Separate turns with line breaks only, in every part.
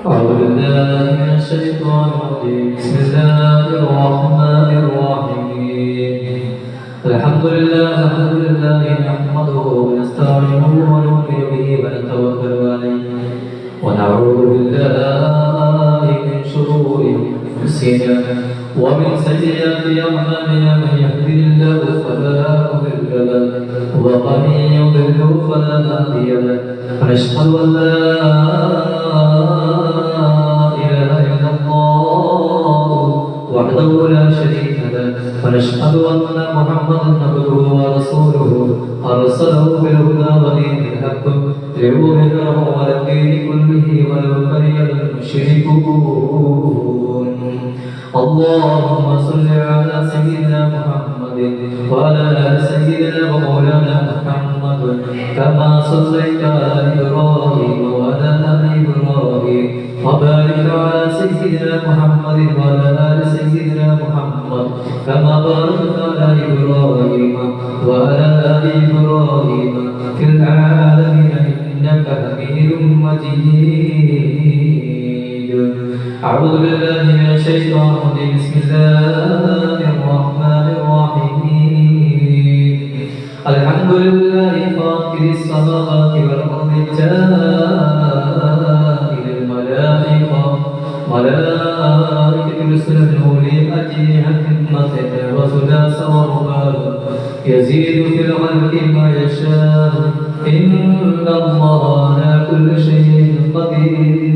أعوذ بالله من الشيطان الرجيم بسم الله الرحمن الرحيم الحمد لله نحمده ونستعينه ونؤمن به ونتوكل عليه ونعوذ بالله من شرور أنفسنا ومن سيئات أعمالنا من يهده الله فلا مضل له ومن يضلل فلا هادي له ونشهد أن لا وحده لا شريك له ونشهد أن محمدا عبده ورسوله أرسله بالهدى ودين الحق ليظهره على الدين كله ولو كره المشركون اللهم صل على سيدنا محمد وعلى آل سيدنا ومولانا محمد كما صليت على إبراهيم وعلى آل إبراهيم وبارك على سيدنا محمد وعلى آل سيدنا محمد كما باركت على إبراهيم وعلى آل إبراهيم في العالمين إنك حميد مجيد. أعوذ بالله من الشيطان الرجيم بسم الله الرحمن الرحيم الحمد لله فاطر السماوات والأرض ملائكة رسلا أولي أجنحة مثنى وثلاث ورباع يزيد في الخلق ما يشاء إن الله على كل شيء قدير.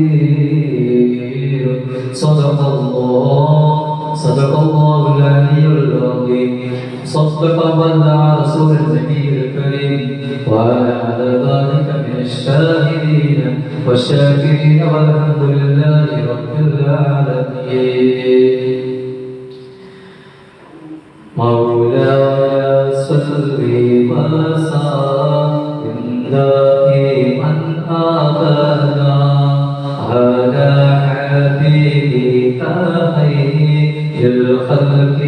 صدق الله العلي العظيم. صدق وبلغ رسول النبي الكريم وعلى ذلك من الشاهدين والشاكرين والحمد لله رب العالمين. مولاي صل وسلم دائما أبدا على حبيبك خير الخلق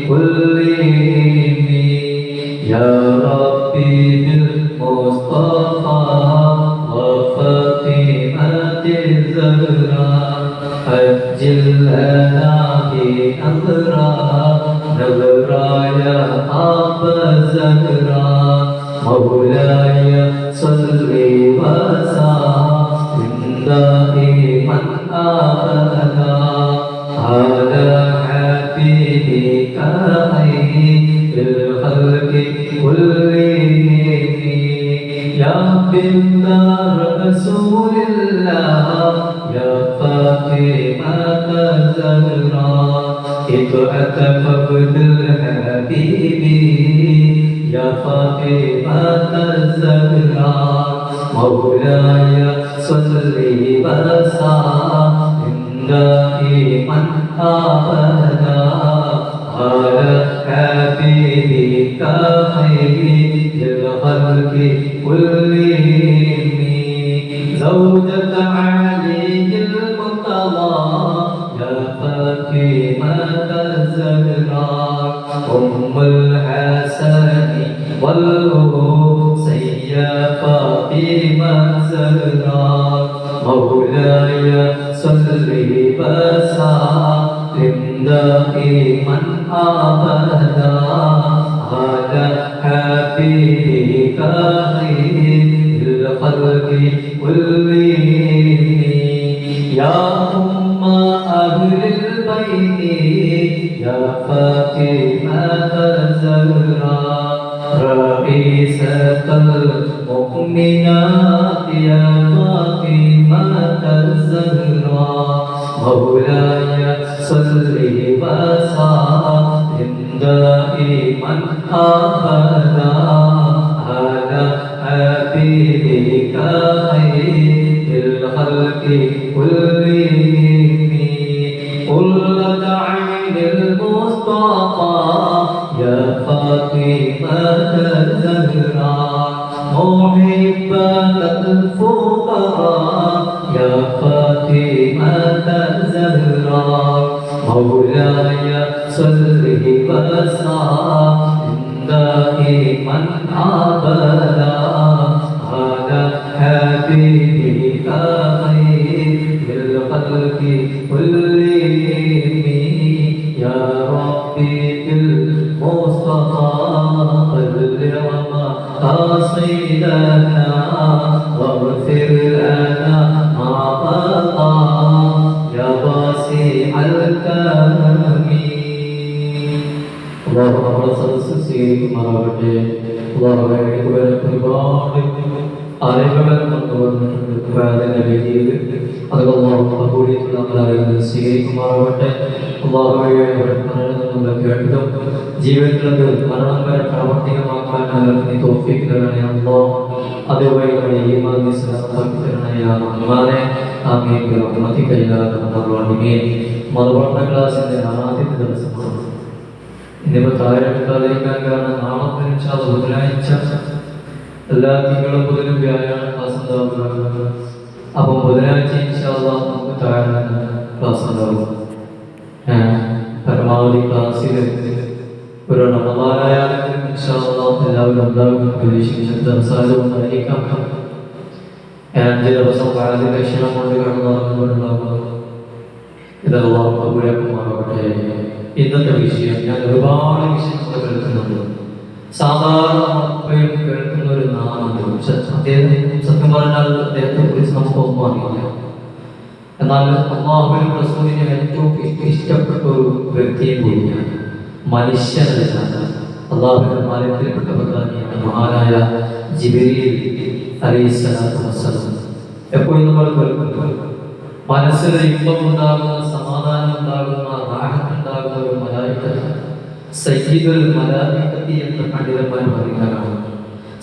كلهم يا ربي بالمصطفى وفاطمة الزهراء أجل لنا بأمرا نظرا يا أبا الزهراء مولاي صل وسلم دائما أبدا على حبيبك خير الخلق كلهم يا بنت رسول الله يا فاطمة الزهراء اتعتق بالحبيب يا فاطمة الزهراء مولاي صل وسلم دائما أبدا على حبيبك خير الخلق كلهم زوجة علي المرتضى يا فاطمة الزهراء أم الحسن والحسين يا فاطمة الزهراء مولاي صل وسلم دائما أبدا على حبيبك خير الخلق كلهم يا أم أهل البيت يا فاطمة الزهراء رئيسة المؤمنات يا فاطمة الزهراء مولاي صل وسلم دائما أبدا على حبيبك خير الخلق كلهم قرة عين المصطفى يا فاطمة الزهراء محبة الفقراء يا فاطمة الزهراء مولاي صل وسلم دائما أبدا على حبيبك خير الخلق لنا واغفر لنا ما بقى يا واسع الكرم الله നമ്മുടെ സദസ്സ് സ്വീകരിക്കുമാറാവട്ടെ. ഒരുപാട് അറിവുകൾ കൊണ്ടുവന്നിട്ടുണ്ട് രീതിയിൽ അതൊക്കെ നമ്മൾ സ്വീകരിക്കുമാറാവട്ടെ. നമ്മൾ കേട്ടതും ജീവിതത്തിലത് മരണം വരെ പ്രാവർത്തികമാക്കാൻ നൽകുന്ന തോഫീക്കുകളാണ് അതുവഴി മതപഠന ക്ലാസിന്റെ ആദ്യത്തെ ദിവസമാണ്. ഇന്നിപ്പോ താഴെടുക്കാതിരിക്കാൻ കാരണം നാളെ ബുധനാഴ്ച എല്ലാ തിങ്കളും ബുധനും വ്യാഴാണ് ക്ലാസ് ഉണ്ടാവുക. അപ്പം ബുധനാഴ്ച നമുക്ക് താഴെ ക്ലാസ് ഉണ്ടാവും. പരമാവധി ക്ലാസ്സിൽ ഒരു റമദാനായാലും എല്ലാവരും ഉണ്ടാകും പ്രതീക്ഷിക്കുന്ന സംസാരവും ഉണ്ടായിരിക്കാം. 5 ദിവസം കാലത്തിന്റെ ക്ഷീണം കൊണ്ട് കടന്നുണ്ടാകുന്നത് ഇതെല്ലാം കബൂലാക്കുമാറാവട്ടെ. ഇന്നത്തെ വിഷയം ഞാൻ ഒരുപാട് വിഷയങ്ങൾ കേൾക്കുന്നുണ്ട്. സാധാരണ കേൾക്കുന്ന ഒരു നാളുണ്ട്. സത്യം പറഞ്ഞാൽ അദ്ദേഹത്തെ കുറിച്ച് നമുക്ക് ഒന്നും അറിയില്ല. എന്നാൽ അല്ലാഹുവിന്റെ റസൂലിനെ ഏറ്റവും ഇഷ്ടപ്പെട്ട ഒരു വ്യക്തിയെ കൂടിയാണ്. മനുഷ്യനല്ല, അല്ലാഹുവിന്റെ മാലയിൽപ്പെട്ട പ്രധാനിയാണ് മഹാനായ ജിബ്രീൽ അലൈഹിസ്സലാത്തു വസ്സലാം. എപ്പോഴും നമ്മൾ കേൾക്കുന്നു മനസ്സിൽ ഇമ്പം ഉണ്ടാകുന്ന, സമാധാനം ഉണ്ടാകുന്ന, റാഹത്ത് ഉണ്ടാകുന്ന ഒരു മലായിക്കത്ത് സയ്യിദുൽ മലായിക്കത്തി എന്ന് പണ്ഡിതന്മാർ പറയുന്നതാണ്.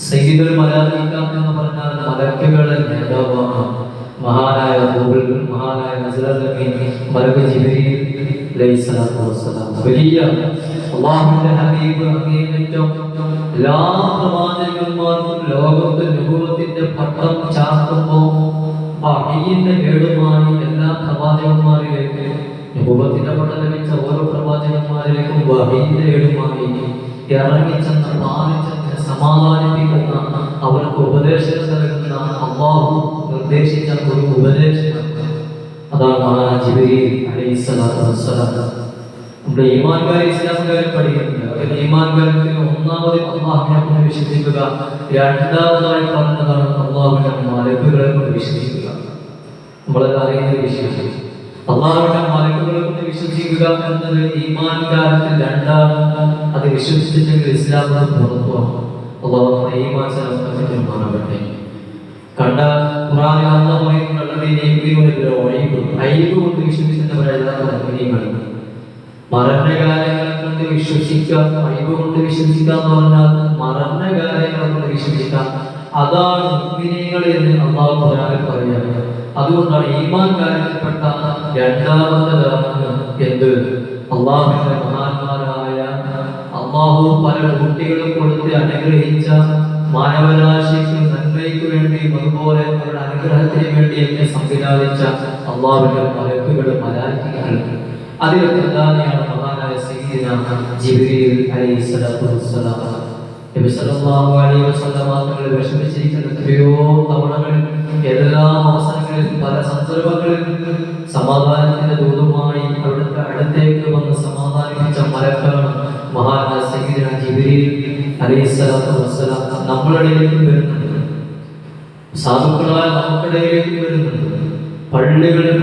സയ്യിദുൽ മലായിക്ക എന്ന് പറഞ്ഞാൽ മലക്കുകളുടെ നേതാവാണ് മഹാനായ മഹാനായ മലക്ക് ജിബ്രീൽ അലൈഹിസ്സലാത്തു വസ്സലാം. വലിയ അല്ലാഹുവിന്റെ ഹബീബ് അങ്ങേയറ്റം എല്ലാ പ്രവാചകന്മാർക്കും ലോകത്ത് നുബുവത്തിന്റെ പട്ടം ചാർത്തുമ്പോൾ വഹയിന്റെ ഏടുമായി എല്ലാ പ്രവാചകന്മാരിലേക്ക് നുബുവത്തിന്റെ പട്ടം ലഭിച്ച ഓരോ പ്രവാചകന്മാരിലേക്കും വഹയിന്റെ ഏടുമായി ഇറങ്ങിച്ചെന്ന് പാലിച്ചെന്ന് സമാധാനിപ്പിക്കുന്ന അവർക്ക് ഉപദേശം നൽകുന്ന അല്ലാഹു നിർദ്ദേശിച്ച ഒരു ഉപദേശം അതാണ് മഹാനായ ജിബ്രീൽ അലൈഹിസ്സലാത്തു വസ്സലാം. നമ്മുടെ ഈമാൻകാർ ഇസ്ലാമുകാർ പഠിക്കുന്നുണ്ട്. ഈമാൻകാർക്ക് ഒന്നാമത് അല്ലാഹുവിനെ കൊണ്ട് വിശ്വസിക്കുക, രണ്ടാമതായി പറഞ്ഞതാണ് അല്ലാഹുവിന്റെ മലക്കുകളെ കൊണ്ട് വിശ്വസിക്കുക. നമ്മളെല്ലാം അറിയുന്നത് വിശ്വസിക്കുക, അല്ലാഹുവിന്റെ മലക്കുകളെ കൊണ്ട് വിശ്വസിക്കുക എന്നത് ഈമാൻകാർക്ക് രണ്ടാമത്. അത് വിശ്വസിച്ചില്ലെങ്കിൽ ഇസ്ലാമിന് പുറത്തുമാണ്. അല്ലാഹുവിന്റെ ഈമാൻ സലാമത്തെ കണ്ട ഖുർആനിൽ അല്ലാഹു പറയുന്നത് ഐബ് കൊണ്ട് വിശ്വസിക്കുന്നവരാണ്. മരണകാലങ്ങളെ കൊണ്ട് വിശ്വസിക്കുക, ഐബ് കൊണ്ട് വിശ്വസിക്കുക എന്ന് പറഞ്ഞാൽ മരണകാലങ്ങളെ കൊണ്ട് വിശ്വസിക്കാം. അതാണ് മുഅ്മിനീങ്ങൾ എന്ന് അല്ലാഹു ഖുർആനിൽ പറയുന്നത്. അതുകൊണ്ടാണ് ഈമാൻ കാര്യത്തിൽപ്പെട്ട രണ്ടാമത്തേതാണ് എന്ത്? അല്ലാഹുവിന്റെ മഹാന്മാരായ അല്ലാഹു പല കുട്ടികളും കൊടുത്ത് അനുഗ്രഹിച്ച മാനവരാശിക്ക് നന്മയ്ക്ക് വേണ്ടിയും അതുപോലെ അവരുടെ അനുഗ്രഹത്തിന് വേണ്ടിയൊക്കെ സംവിധാനിച്ച അല്ലാഹുവിന്റെ മലക്കുകൾ മലായികകൾ. അതിൽ പ്രധാനിയാണ് മഹാനായ സയ്യിദുനാ ജിബ്രീൽ അലൈഹിസ്സലാത്തു വസ്സലാം. നബി സല്ലല്ലാഹു അലൈഹി വസല്ലം തങ്ങൾ വിഷമിച്ചിരിക്കുന്ന എത്രയോ തവണകളിൽ ഏതെല്ലാം അവസരങ്ങളിൽ പല സന്ദർഭങ്ങളിൽ സമാധാനത്തിന്റെ ദൂതമായി അവിടുത്തെ അടുത്തേക്ക് വന്ന് സമാധാനിപ്പിച്ച മലക്കാണ് മഹാനായ സയ്യിദുനാ ജിബ്രീൽ അലൈഹിസ്സലാത്തു വസ്സലാം. നമ്മളിടയിലേക്ക് വരുന്നുണ്ട്, സാധുക്കളായ നമുക്കിടയിലേക്ക് വരുന്നുണ്ട്. പള്ളികൾ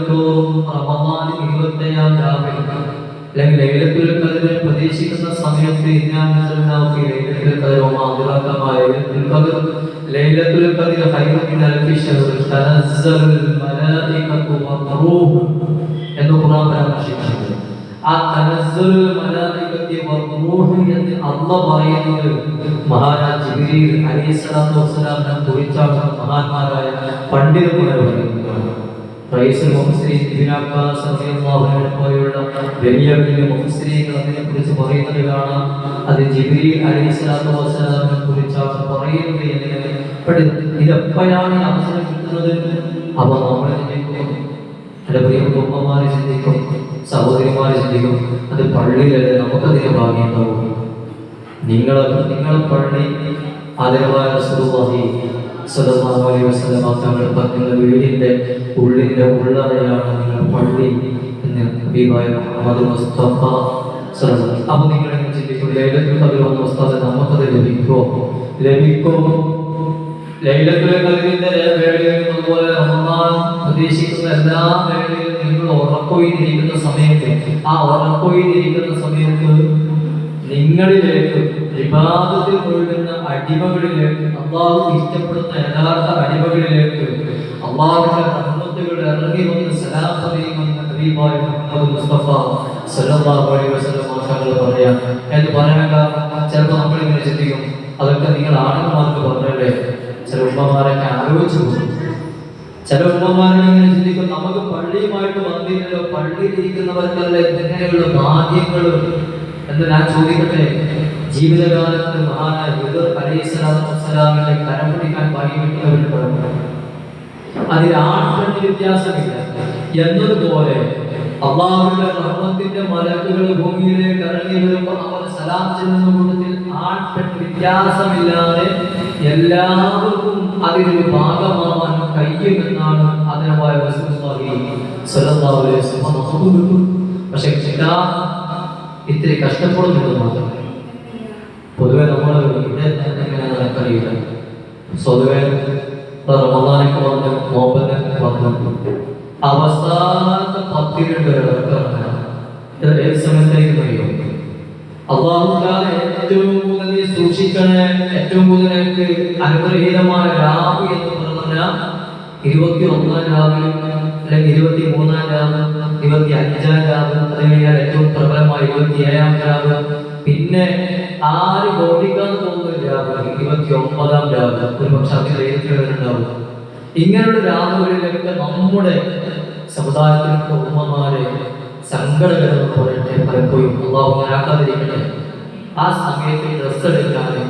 തോറും റമദാൻ 27-ാം രാവിലെ അല്ലെങ്കിൽ ലൈലത്തുൽ ഖദ്ർ പ്രതീക്ഷിക്കുന്ന സമയത്ത് ലൈലത്തുൽ ഖദ്ർ ഖൈറുൻ മിൻ അൽഫി ശഹർ തനസ്സലുൽ മലായികതു വറൂഹ് എന്ന് ഖുർആൻ പരാമർശിച്ചിട്ടുണ്ട്. ആ തനസ്സലുൽ മലായികതി വറൂഹ് എന്ന് അല്ലാഹു പറയുന്നത് മഹാനായ ജിബ്രീൽ അലൈഹിസ്സലാത്തു വസ്സലാമിനെ കുറിച്ചാണ് മഹാന്മാരായ പണ്ഡിതന്മാർ പറയുന്നത്. റഈസുൽ മുഫസ്സിരീൻ ഇബ്നു അബ്ബാസ് റളിയല്ലാഹു അൻഹു പോലുള്ള വലിയ മുഫസ്സിരീങ്ങൾ അതിനെക്കുറിച്ച് പറയുന്നത് കാണാം. അത് ജിബ്രീൽ അലൈഹിസ്സലാത്തു വസ്സലാമിനെ കുറിച്ചാണ് പറയുന്നത് എന്ന്. ഇതെപ്പോഴാണ് ഈ അവസരം കിട്ടുന്നത്? അപ്പോൾ നമ്മൾ ചിന്തിക്കും, എൻ്റെ പ്രിയപ്പെട്ട ഉമ്മമാരെ ചിന്തിക്കും, സഹോദരിമാരെ ചിന്തിക്കും, അത് പള്ളിയിലല്ലേ നമുക്കതിന് ഭാഗ്യമുണ്ടാവും. നിങ്ങളെ പള്ളി ആദരവായ റസൂലുള്ളാഹി സ്വല്ലല്ലാഹു അലൈഹി വസല്ലം തങ്ങൾ പറഞ്ഞ വീടിന്റെ ഉള്ളിന്റെ ഉള്ളറയാണ് നിങ്ങൾ പള്ളി എന്ന് ഹബീബായ മുഹമ്മദ് മുസ്തഫ സ്വല്ലല്ലാഹു. അപ്പോൾ നിങ്ങൾ ചിന്തിക്കും, ലൈലത്തുൽ ഖദ്ർ വന്ന ഉസ്താദ് നമുക്കത് ലഭിക്കുമോ? ലഭിക്കും. ലൈലത്തുൽ ഖദ്റിന്റെ വേളയിലും അതുപോലെ റമദാൻ പ്രതീക്ഷിക്കുന്ന എല്ലാ വേളയിലും നിങ്ങൾ ഉറക്കൊഴിഞ്ഞിരിക്കുന്ന സമയത്ത്, ആ ഉറക്കൊഴിഞ്ഞിരിക്കുന്ന സമയത്ത് നിങ്ങളിലേക്ക് ഇബാദത്തിൽ മുഴുകുന്ന അടിമകളിലേക്ക്, അള്ളാഹു ഇഷ്ടപ്പെടുന്ന യഥാർത്ഥ അടിമകളിലേക്ക് അള്ളാഹുവിന്റെ റഹ്മത്തുകൾ ഇറങ്ങി വന്ന് സലാം പറയുമെന്ന് ഹബീബായ മുഹമ്മദ് മുസ്തഫ സല്ലല്ലാഹു അലൈഹി വസല്ലം തങ്ങൾ പറയാം. എന്ന് പറയാൻ കാരണം ചിലപ്പോൾ നമ്മളിങ്ങനെ ചിന്തിക്കും, അതൊക്കെ നിങ്ങൾ ആണുങ്ങന്മാർക്ക് പറഞ്ഞല്ലേ. ചില ഉമ്മമാരൊക്കെ ആലോചിച്ചു പോകും. ചില ഉമ്മമാരിങ്ങനെ ചിന്തിക്കും, നമുക്ക് പള്ളിയുമായിട്ട് വന്നില്ലല്ലോ, പള്ളിയിലിരിക്കുന്നവർക്കല്ലേ ഇങ്ങനെയുള്ള ഭാഗ്യങ്ങൾ എന്ന് ഞാൻ ചോദിക്കട്ടെ. ജീവിതകാലത്ത് മഹാനായ ഹിദർ അലൈഹിസ്സലാത്തു വസ്സലാമിന്റെ കരം പിടിക്കാൻ ഭാഗ്യം കിട്ടിയവരുടെ പരമ്പര, അതിൽ ആൺപെണ്ണ് വ്യത്യാസമില്ല എന്നതുപോലെ അള്ളാഹുവിന്റെ റഹ്മത്തിന്റെ മലക്കുകൾ ഭൂമിയിലേക്ക് ഇറങ്ങി വരുമ്പോൾ അവർ സലാം ചെല്ലുന്ന കൂട്ടത്തിൽ ആൺപെണ്ണ് വ്യത്യാസമില്ലാതെ എല്ലാവർക്കും അതിനൊരു ഭാഗമാവാൻ കഴിയുമെന്നാണ് അതിനായ റസൂലുള്ളാഹി സ്വല്ലല്ലാഹു അലൈഹി വസല്ലം. പക്ഷെ ഇത്തിരി കഷ്ടപ്പെടുന്നത് മാത്രമേ. പൊതുവെ നമ്മൾ ഇവിടെ എങ്ങനെ നടക്കറിയില്ല. സ്വതവേ റമദാനൊക്കെ വന്ന് നോമ്പൊക്കെ വന്ന് അവസാനത്തെ 10 വരെ ഇറക്കാണ്. ഇത് ഏത് സമയത്തേക്ക് കഴിയും? അള്ളാഹുവിന്റെ ഏറ്റവും കൂടുതൽ സൂക്ഷിക്കണേ, ഏറ്റവും കൂടുതൽ അനുഗ്രഹീതമായ രാവ് എന്ന് പറഞ്ഞാൽ 21-ാം രാവ്, അല്ലെങ്കിൽ 23-ാം രാവ്, 25-ാം രാവ്, അത് കഴിഞ്ഞാൽ ഏറ്റവും പ്രബലമായ 27-ാം രാവ്, പിന്നെ ആര് ബോധിക്കാന്ന് പോകുന്ന രാവ് 29-ാം രാവ്, ഒരു പക്ഷെ അതിലേക്കുണ്ടാവും. ഇങ്ങനെയുള്ള രാവുകളിലൊക്കെ നമ്മുടെ സമുദായത്തിലുള്ള ഉമ്മമാരെ സങ്കടകരം പറയട്ടെ, പലപ്പോഴും അള്ളാഹു ആക്കാതിരിക്കട്ടെ. ആ സമയത്ത് ഡ്രസ് എടുക്കാന്,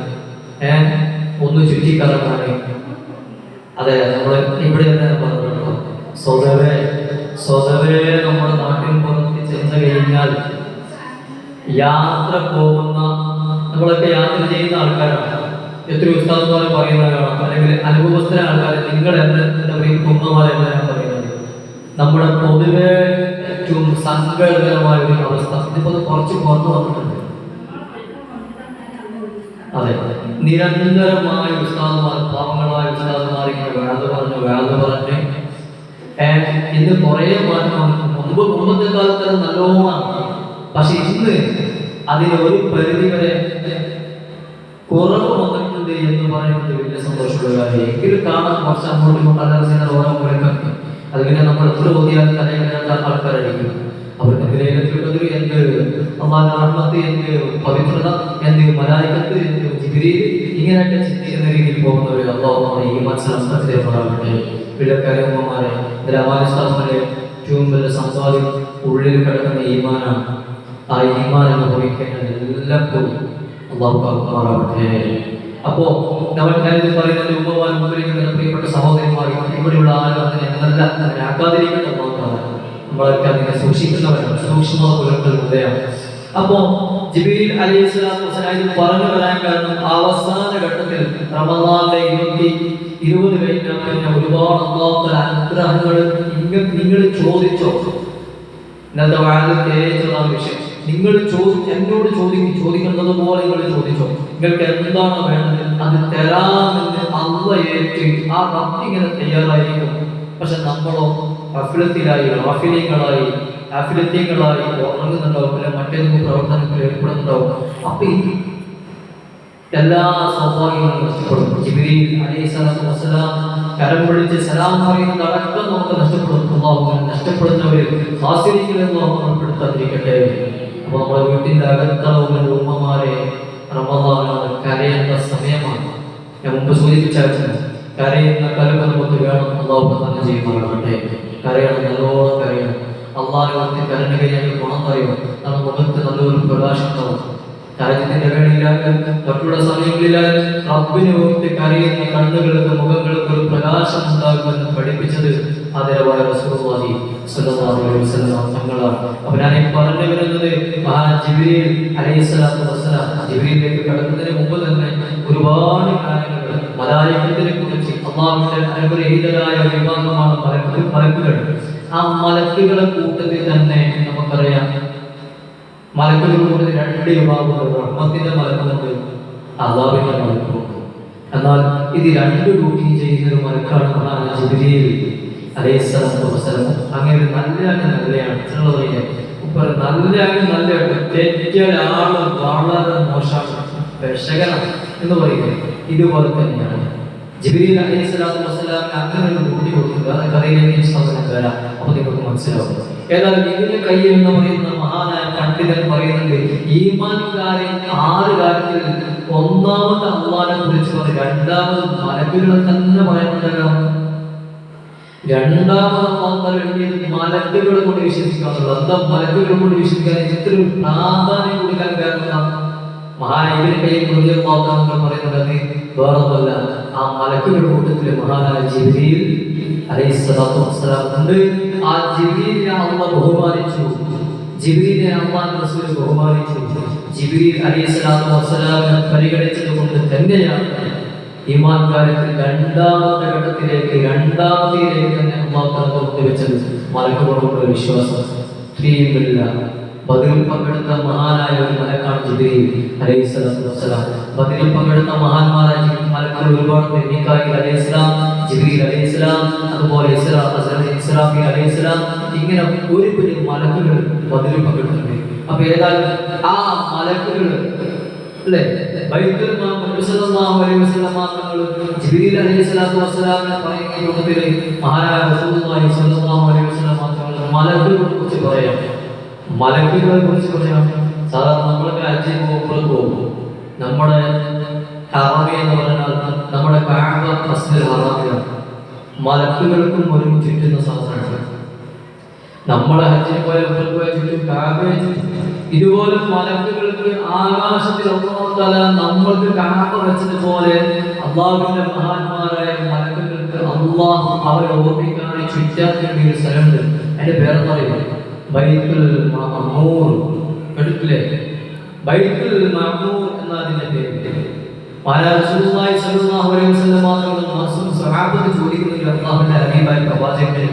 ഒന്ന് ചുറ്റിക്കറങ്ങാന്, അതെ നമ്മൾ ഇവിടെ തന്നെ പറഞ്ഞിട്ടുണ്ടോ, സ്വതവേ നമ്മുടെ നാട്ടിൻ പുറത്ത് ചെന്ന് കഴിഞ്ഞാൽ യാത്ര പോകുന്ന, നമ്മളൊക്കെ യാത്ര ചെയ്യുന്ന ആൾക്കാരാണ്. എത്ര ഉസ്താദുമാരെ പറയുന്നവരാണ്, അല്ലെങ്കിൽ അനുഭവസ്ഥര ആൾക്കാർ. നിങ്ങൾ എന്താ പറയുക, ഉമ്മമാരെന്താ പറയുന്നത്? നമ്മുടെ പൊതുവെ ഏറ്റവും സങ്കടകരമായ ഒരു അവസ്ഥ ഇതിപ്പോ കുറച്ച് പുറത്തു വന്നിട്ടുണ്ട്. അതെ, നിരന്തരമായ ഉസ്താദുമാർ, പാവങ്ങളായ ഉസ്താദുമാർ ഇങ്ങനെ വേദ പറഞ്ഞ് ഇന്ന് കുറെ മാറ്റം വന്നിട്ടുണ്ട്. മുമ്പത്തെ കാലത്ത് നല്ലോണമാണ്, പക്ഷെ ഇന്ന് അതിന് ഒരു പരിധി വരെ കുറവ് വന്നിട്ടുണ്ട് എന്ന് പറയുന്നത് വലിയ സന്തോഷമുള്ള കാര്യം. എങ്കിലും കാണാൻ കുറച്ച് അങ്ങോട്ടും കലർച്ചയുടെ ഓരോ മുഴക്കൊക്കെ അത് പിന്നെ നമ്മൾ എത്ര ഓതിയാൽ തലയിലാത്ത ആൾക്കാരായിരിക്കും. അവർക്ക് നിലയിലെത്തിയിട്ടുള്ളത് എന്ത് അല്ലാഹുവിന്റെ റഹ്മത്ത്, എന്ത് പവിത്രത, എന്ത് മലായികത്ത്, എന്ത് ജിബ്രീൽ, ഇങ്ങനെയൊക്കെ ചിന്തിക്കുന്ന രീതിയിൽ പോകുന്നവർ അല്ലാഹു നമ്മുടെ ഈമാൻ സലാമത്തെ പറയട്ടെ. പിള്ളക്കാരെ ഉമ്മമാരെ, സ്ഥാപനങ്ങളെ ഏറ്റവും വലിയ സമ്പാദ്യം ഉള്ളിൽ കിടക്കുന്ന ഈമാനാണ്. ആ ഈമാൻ എന്ന് ഭവിക്കേണ്ടത് എല്ലാം പോയി അല്ലാഹു കാക്കുമാറാവട്ടെ. അപ്പോ നമ്മൾ പറയുന്നത് ഉമ്മമാർ, പ്രിയപ്പെട്ട സഹോദരിമാർ, ഇവിടെയുള്ള ആളുകൾ എന്നല്ല അതിനെ ആക്കാതിരിക്കട്ടെ. നമ്മളൊക്കെ അതിനെ സൂക്ഷിക്കുന്നവരാണ്, സൂക്ഷ്മത പുലർത്തുന്നവരാണ്. അപ്പോ ജിബ്രീൽ അലൈഹിസ്സലാത്തു വസ്സലാം പറഞ്ഞു വരാൻ കാരണം അവസാന ഘട്ടത്തിൽ റമദാനിലെ 20 കഴിഞ്ഞാൽ പിന്നെ ഒരുപാട് അല്ലാഹുവിന്റെ അനുഗ്രഹങ്ങൾ നിങ്ങൾ ചോദിച്ചോ. ഇന്നത്തെ വാഴ വിഷയം നിങ്ങൾ എന്നോട് ചോദിക്കേണ്ടത് പോലെ നിങ്ങൾ ചോദിച്ചോ. നിങ്ങൾക്ക് എന്താണ് വേണ്ടത് അത് തരാമെന്ന് അള്ളാഹ് ഏറ്റ് ആ റബ്ബ് ഇങ്ങനെ തയ്യാറായിരിക്കും. പക്ഷെ നമ്മളോ അഫിലത്തിലായി ഉറങ്ങുന്നുണ്ടാവും, പിന്നെ മറ്റേതൊക്കെ പ്രവർത്തനത്തിൽ ഏർപ്പെടുന്നുണ്ടാവും. അപ്പൊ എല്ലാ സൗഭാഗ്യങ്ങളും നഷ്ടപ്പെടും. ജിബ്രീൽ അലൈഹിസ്സലാത്തു വസ്സലാം കരം പിടിച്ച് സലാം പറയുന്നത് അടക്കം നമുക്ക് നഷ്ടപ്പെടും. നഷ്ടപ്പെടുന്നവരിൽ ഉൾപ്പെടുത്താതിരിക്കട്ടെ. അപ്പൊ നമ്മുടെ വീട്ടിന്റെ അകത്തളവുള്ള ഉമ്മമാരെ റമദാനാണ്, കരയേണ്ട സമയമാണ്. ഞാൻ മുമ്പ് സൂചിപ്പിച്ചായിരുന്നു, കരയുന്ന കലവ് നമുക്ക് വേണം. അല്ലാഹു തന്നെ ചെയ്യുമാറാകട്ടെ. കരയണം, നല്ലോണം കരയണം. അള്ളാഹുവിന്റെ കരഞ്ഞു കഴിഞ്ഞാൽ ഗുണം പറയും, നമ്മുടെ മുഖത്ത് നല്ലൊരു പ്രകാശം ഉണ്ടാവും. കരഞ്ഞതിന്റെ വേളയിലാൽ മറ്റുള്ള സമയങ്ങളിലാൽ റബ്ബിനെ ഓർത്ത് കരയുന്ന കണ്ണുകൾക്ക് മുഖങ്ങൾക്ക് ഒരു പ്രകാശം ഉണ്ടാകുമെന്ന് പഠിപ്പിച്ചത് ആദരവായ റസൂലുള്ളാഹി സ്വല്ലല്ലാഹു അലൈഹി വസല്ലം തങ്ങളാണ്. അപ്പോൾ ഞാൻ പറഞ്ഞു വരുന്നത് മഹാൻ ജിബ്രീൽ അലൈഹിസ്സലാത്തു വസ്സലാം ജിബ്രീലിലേക്ക് കടക്കുന്നതിന് മുമ്പ് തന്നെ ഒരുപാട് കാര്യങ്ങൾ മലായികത്തിനെ കുറിച്ച്, അള്ളാഹുവിന്റെ അനുഗ്രഹീതരായ വിഭാഗമാണ് മലക്കുകൾ. ആ മലക്കുകളെ കൂട്ടത്തിൽ തന്നെ നമുക്കറിയാം, മലക്കുകൾ കൂട്ടത്തിൽ 2 വിഭാഗമുണ്ട്. റഹ്മത്തിന്റെ മലക്കുണ്ട്, അല്ലാഹുവിന്റെ മലക്കുണ്ട്. എന്നാൽ ഇത് രണ്ട് ഡ്യൂട്ടി ചെയ്യുന്ന ഒരു മലക്കാണ് മഹാനായ ജിബ്രീൽ അലൈഹിസ്സലാത്തു വസ്സലാം. അങ്ങനെ നല്ലയാണ് ചിലവരില്ല ഇപ്പൊ നല്ലയാണ് തെറ്റിയ ആള് വളരെ മോശമാണ് പെശകനാണ് എന്ന് പറയുന്നത്. ഇതുപോലെ തന്നെയാണ് ജിബ്രീൽ അലൈഹിസ്സലാത്തു വസ്സലാം അങ്ങനെ ഒരു ഡ്യൂട്ടി കൊടുക്കുന്നത്. അത് കഥയിലേക്ക് വരാം, അപ്പൊ നിങ്ങൾക്ക് മനസ്സിലാവും. ഏതായാലും ഇതിന്റെ കയ്യിൽ എന്ന് പറയുന്ന മഹാനായ പണ്ഡിതൻ പറയുന്നുണ്ട്, ഈമാൻകാരെ 6 കാര്യത്തിൽ ഒന്നാമത്തെ അള്ളാഹിനെ കുറിച്ച് പറയും, രണ്ടാമത് മലക്കുകളെ തന്നെ പറയുന്നുണ്ടല്ലോ. രണ്ടാമത് മലക്കുകളെ കൊണ്ട് വിശ്വസിക്കാന്നുള്ളത്. എന്താ മലക്കുകളെ കൊണ്ട് വിശ്വസിക്കാൻ ഇത്ര പ്രാധാന്യം കൊടുക്കാൻ കാരണം? മഹാനായ ഇവരുടെ കയ്യിൽ പറയുന്നത് വേറൊന്നുമല്ല, ആ മലക്കുകളുടെ കൂട്ടത്തിലെ മഹാനായ ജിബ്രീൽ അലൈഹിസ്സലാത്തു വസ്സലാം ഉണ്ട്. ആ ജിബ്രീലിനെ അല്ലാഹ് ബഹുമാനിച്ചു, ജിബ്രീലിനെ അല്ലാഹുവിന്റെ റസൂൽ ബഹുമാനിച്ചു. ജിബ്രീൽ അലൈഹിസ്സലാത്തു വസ്സലാമിനെ പരിഗണിച്ചത് കൊണ്ട് തന്നെയാണ് ഈമാൻ കാര്യത്തിൽ രണ്ടാമത്തെ ഘട്ടത്തിലേക്ക് തന്നെ അല്ലാഹു കൊണ്ടുവച്ചത് മലക്കുകളോടുള്ള വിശ്വാസം. ബദറിൽ പങ്കെടുത്ത മഹാനായ ഒരു മലക്കാണ് ജിബ്രീൽ അലൈഹിസ്സലാത്തു വസ്സലാം. ബദറിൽ പങ്കെടുത്ത മഹാന്മാരായ മലക്കുകൾ ഒരുപാട്, മീകായിൽ അലൈഹിസ്സലാം, ജിബ്രീൽ അലൈഹിസ്സലാം, അതുപോലെ ഇസ്രാഫീൽ അലൈഹിസ്സലാം, ഇങ്ങനെ ഒരു പിടി മലക്കുകൾ ബദറിൽ പങ്കെടുത്തിട്ടുണ്ട്. അപ്പൊ ഏതായാലും ആ മലക്കുകൾ അല്ലേ ബൈത്തുൽ മുഅമ്മദ് സല്ലല്ലാഹു അലൈഹി വസല്ലം ജിബ്രീൽ അലൈഹിസ്സലാത്തു വസ്സലാമിനെ പറയുന്ന രൂപത്തിൽ മഹാനായ റസൂലുള്ളാഹി സ്വല്ലല്ലാഹു അലൈഹി വസല്ലം മലക്കുകളെ കുറിച്ച് പറയാം. മലക്കുകളെ കുറിച്ച് പറയാം. സാധാരണ നമ്മളൊക്കെ ഹജ്ജിന് പോകുമ്പോൾ നമ്മുടെ ഹറമി എന്ന് പറഞ്ഞാൽ നമ്മുടെ കഅബ മസ്ജിദുൽ ഹറാമിലാണ്. മലക്കുകൾക്കും ഒരു ചുറ്റുന്ന സാധനമാണ്. നമ്മളെ ഹജ്ജിന് പോയ ചുറ്റും കഅബയെ ചുറ്റും. ഇതുപോലെ മലക്കുകൾക്ക് ആകാശത്തിൽ ഒന്നാമത്തല നമ്മൾക്ക് കഅബ വെച്ചതുപോലെ അള്ളാഹുവിന്റെ മഹാന്മാരായ മലക്കുകൾക്ക് അള്ളാഹു അവരെ ഓർമ്മിക്കാൻ ചുറ്റാൻ വേണ്ടി ഒരു സ്ഥലമുണ്ട്. അതിന്റെ പേരെന്ന് പറയുന്നത് ബൈത്തുൽ മഅമൂർ. കേട്ടിട്ടില്ലേ? ബൈത്തുൽ മഅമൂർ എന്നതിന്റെ പേര്. റസൂലുള്ളാഹി സ്വല്ലല്ലാഹു അലൈഹി വസല്ലം സ്വഹാബത്ത് ചോദിക്കുന്നുണ്ട്, അല്ലാഹുവിന്റെ ഹബീബായ പ്രവാചകനെ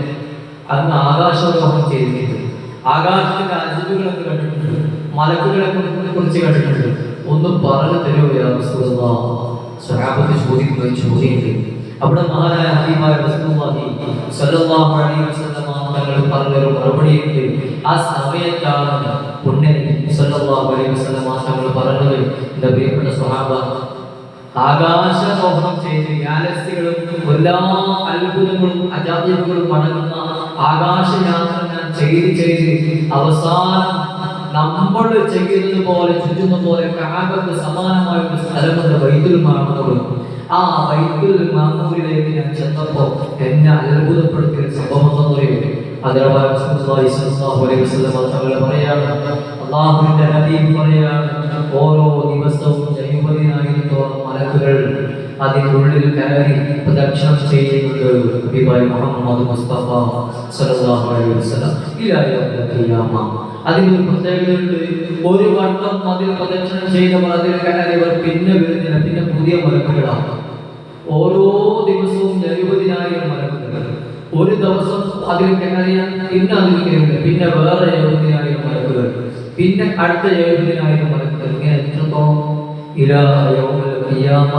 അങ്ങ് ആകാശാരോഹണം ചെയ്തിട്ടുണ്ട്, ആകാശത്തിന്റെ അത്ഭുതങ്ങളൊക്കെ കണ്ടിട്ടുണ്ട്, മലക്കുകളെ കുറിച്ച് കണ്ടിട്ടുണ്ട്, ഒന്ന് പറഞ്ഞു തരുമോ യാ റസൂലല്ലാഹ്? സ്വഹാബത്ത് ചോദിക്കുന്ന ചോദ്യമുണ്ട്. അവിടെ മഹാനായ ഹബീബായ റസൂലുള്ളാഹി സ്വല്ലല്ലാഹു അലൈഹി വസല്ലം തങ്ങൾ പറഞ്ഞൊരു മറുപടിയുണ്ട്. ആ സമയത്താണ് പുണ്യൻ സ്വല്ലല്ലാഹു അലൈഹി വസല്ലം തങ്ങൾ പറഞ്ഞത്, എൻ്റെ പ്രിയപ്പെട്ട സ്വഹാബ, ആകാശാരോഹണം ചെയ്ത് ഗാലക്സികളും എല്ലാ അത്ഭുതങ്ങളും അജാതികളും അടങ്ങുന്ന ആകാശയാത്ര ഞാൻ ചെയ്ത് അവസാനം നമ്മൾ ചെയ്യുന്നതുപോലെ ചുറ്റുന്ന പോലെ കഅബക്ക് സമാനമായ ഒരു സ്ഥലമുണ്ട്, ബൈത്തുൽ മഅമൂർ. ആ ബൈത്തുൽ മഅമൂരിലേക്ക് ഞാൻ ചെന്നപ്പോൾ എന്നെ അത്ഭുതപ്പെടുത്തിയ സംഭവം എന്ന് പറയുന്നത് അതേപോലെ റസൂലുള്ളാഹി സ്വല്ലല്ലാഹു അലൈഹി വസല്ലം തങ്ങൾ പറയാണ്, അല്ലാഹുവിന്റെ ഹബീബ് പറയാണ്, ഓരോ ദിവസവും 70,000 മലക്കുകൾ അതിനുള്ളിൽ കയറി പ്രദക്ഷിണം ചെയ്യുന്നുണ്ട് ഹബീബായ മുഹമ്മദ് മുസ്തഫ സ്വല്ലല്ലാഹു അലൈഹി വസല്ലം ഇലാ യൗമിൽ ഖിയാമ. അതിനൊരു പ്രത്യേകതയുണ്ട്. ഒരു വട്ടം അതിൽ പ്രദക്ഷിണം ചെയ്തവർ അതിൽ കയറിയവർ പിന്നെ വരുന്നില്ല, പിന്നെ പുതിയ മലക്കുകളാണ്. ഓരോ ദിവസവും 70,000 മലക്കുകൾ. ഒരു ദിവസം അതിൽ കയറിയാൽ പിന്നെ അതിൽ കയറില്ല, പിന്നെ വേറെ 70,000 മലക്കുകൾ, പിന്നെ അടുത്ത 70,000 മലക്കുകൾ. ഇങ്ങനെ എത്രത്തോളം ഇലാ യൗമിൽ ഖിയാമ,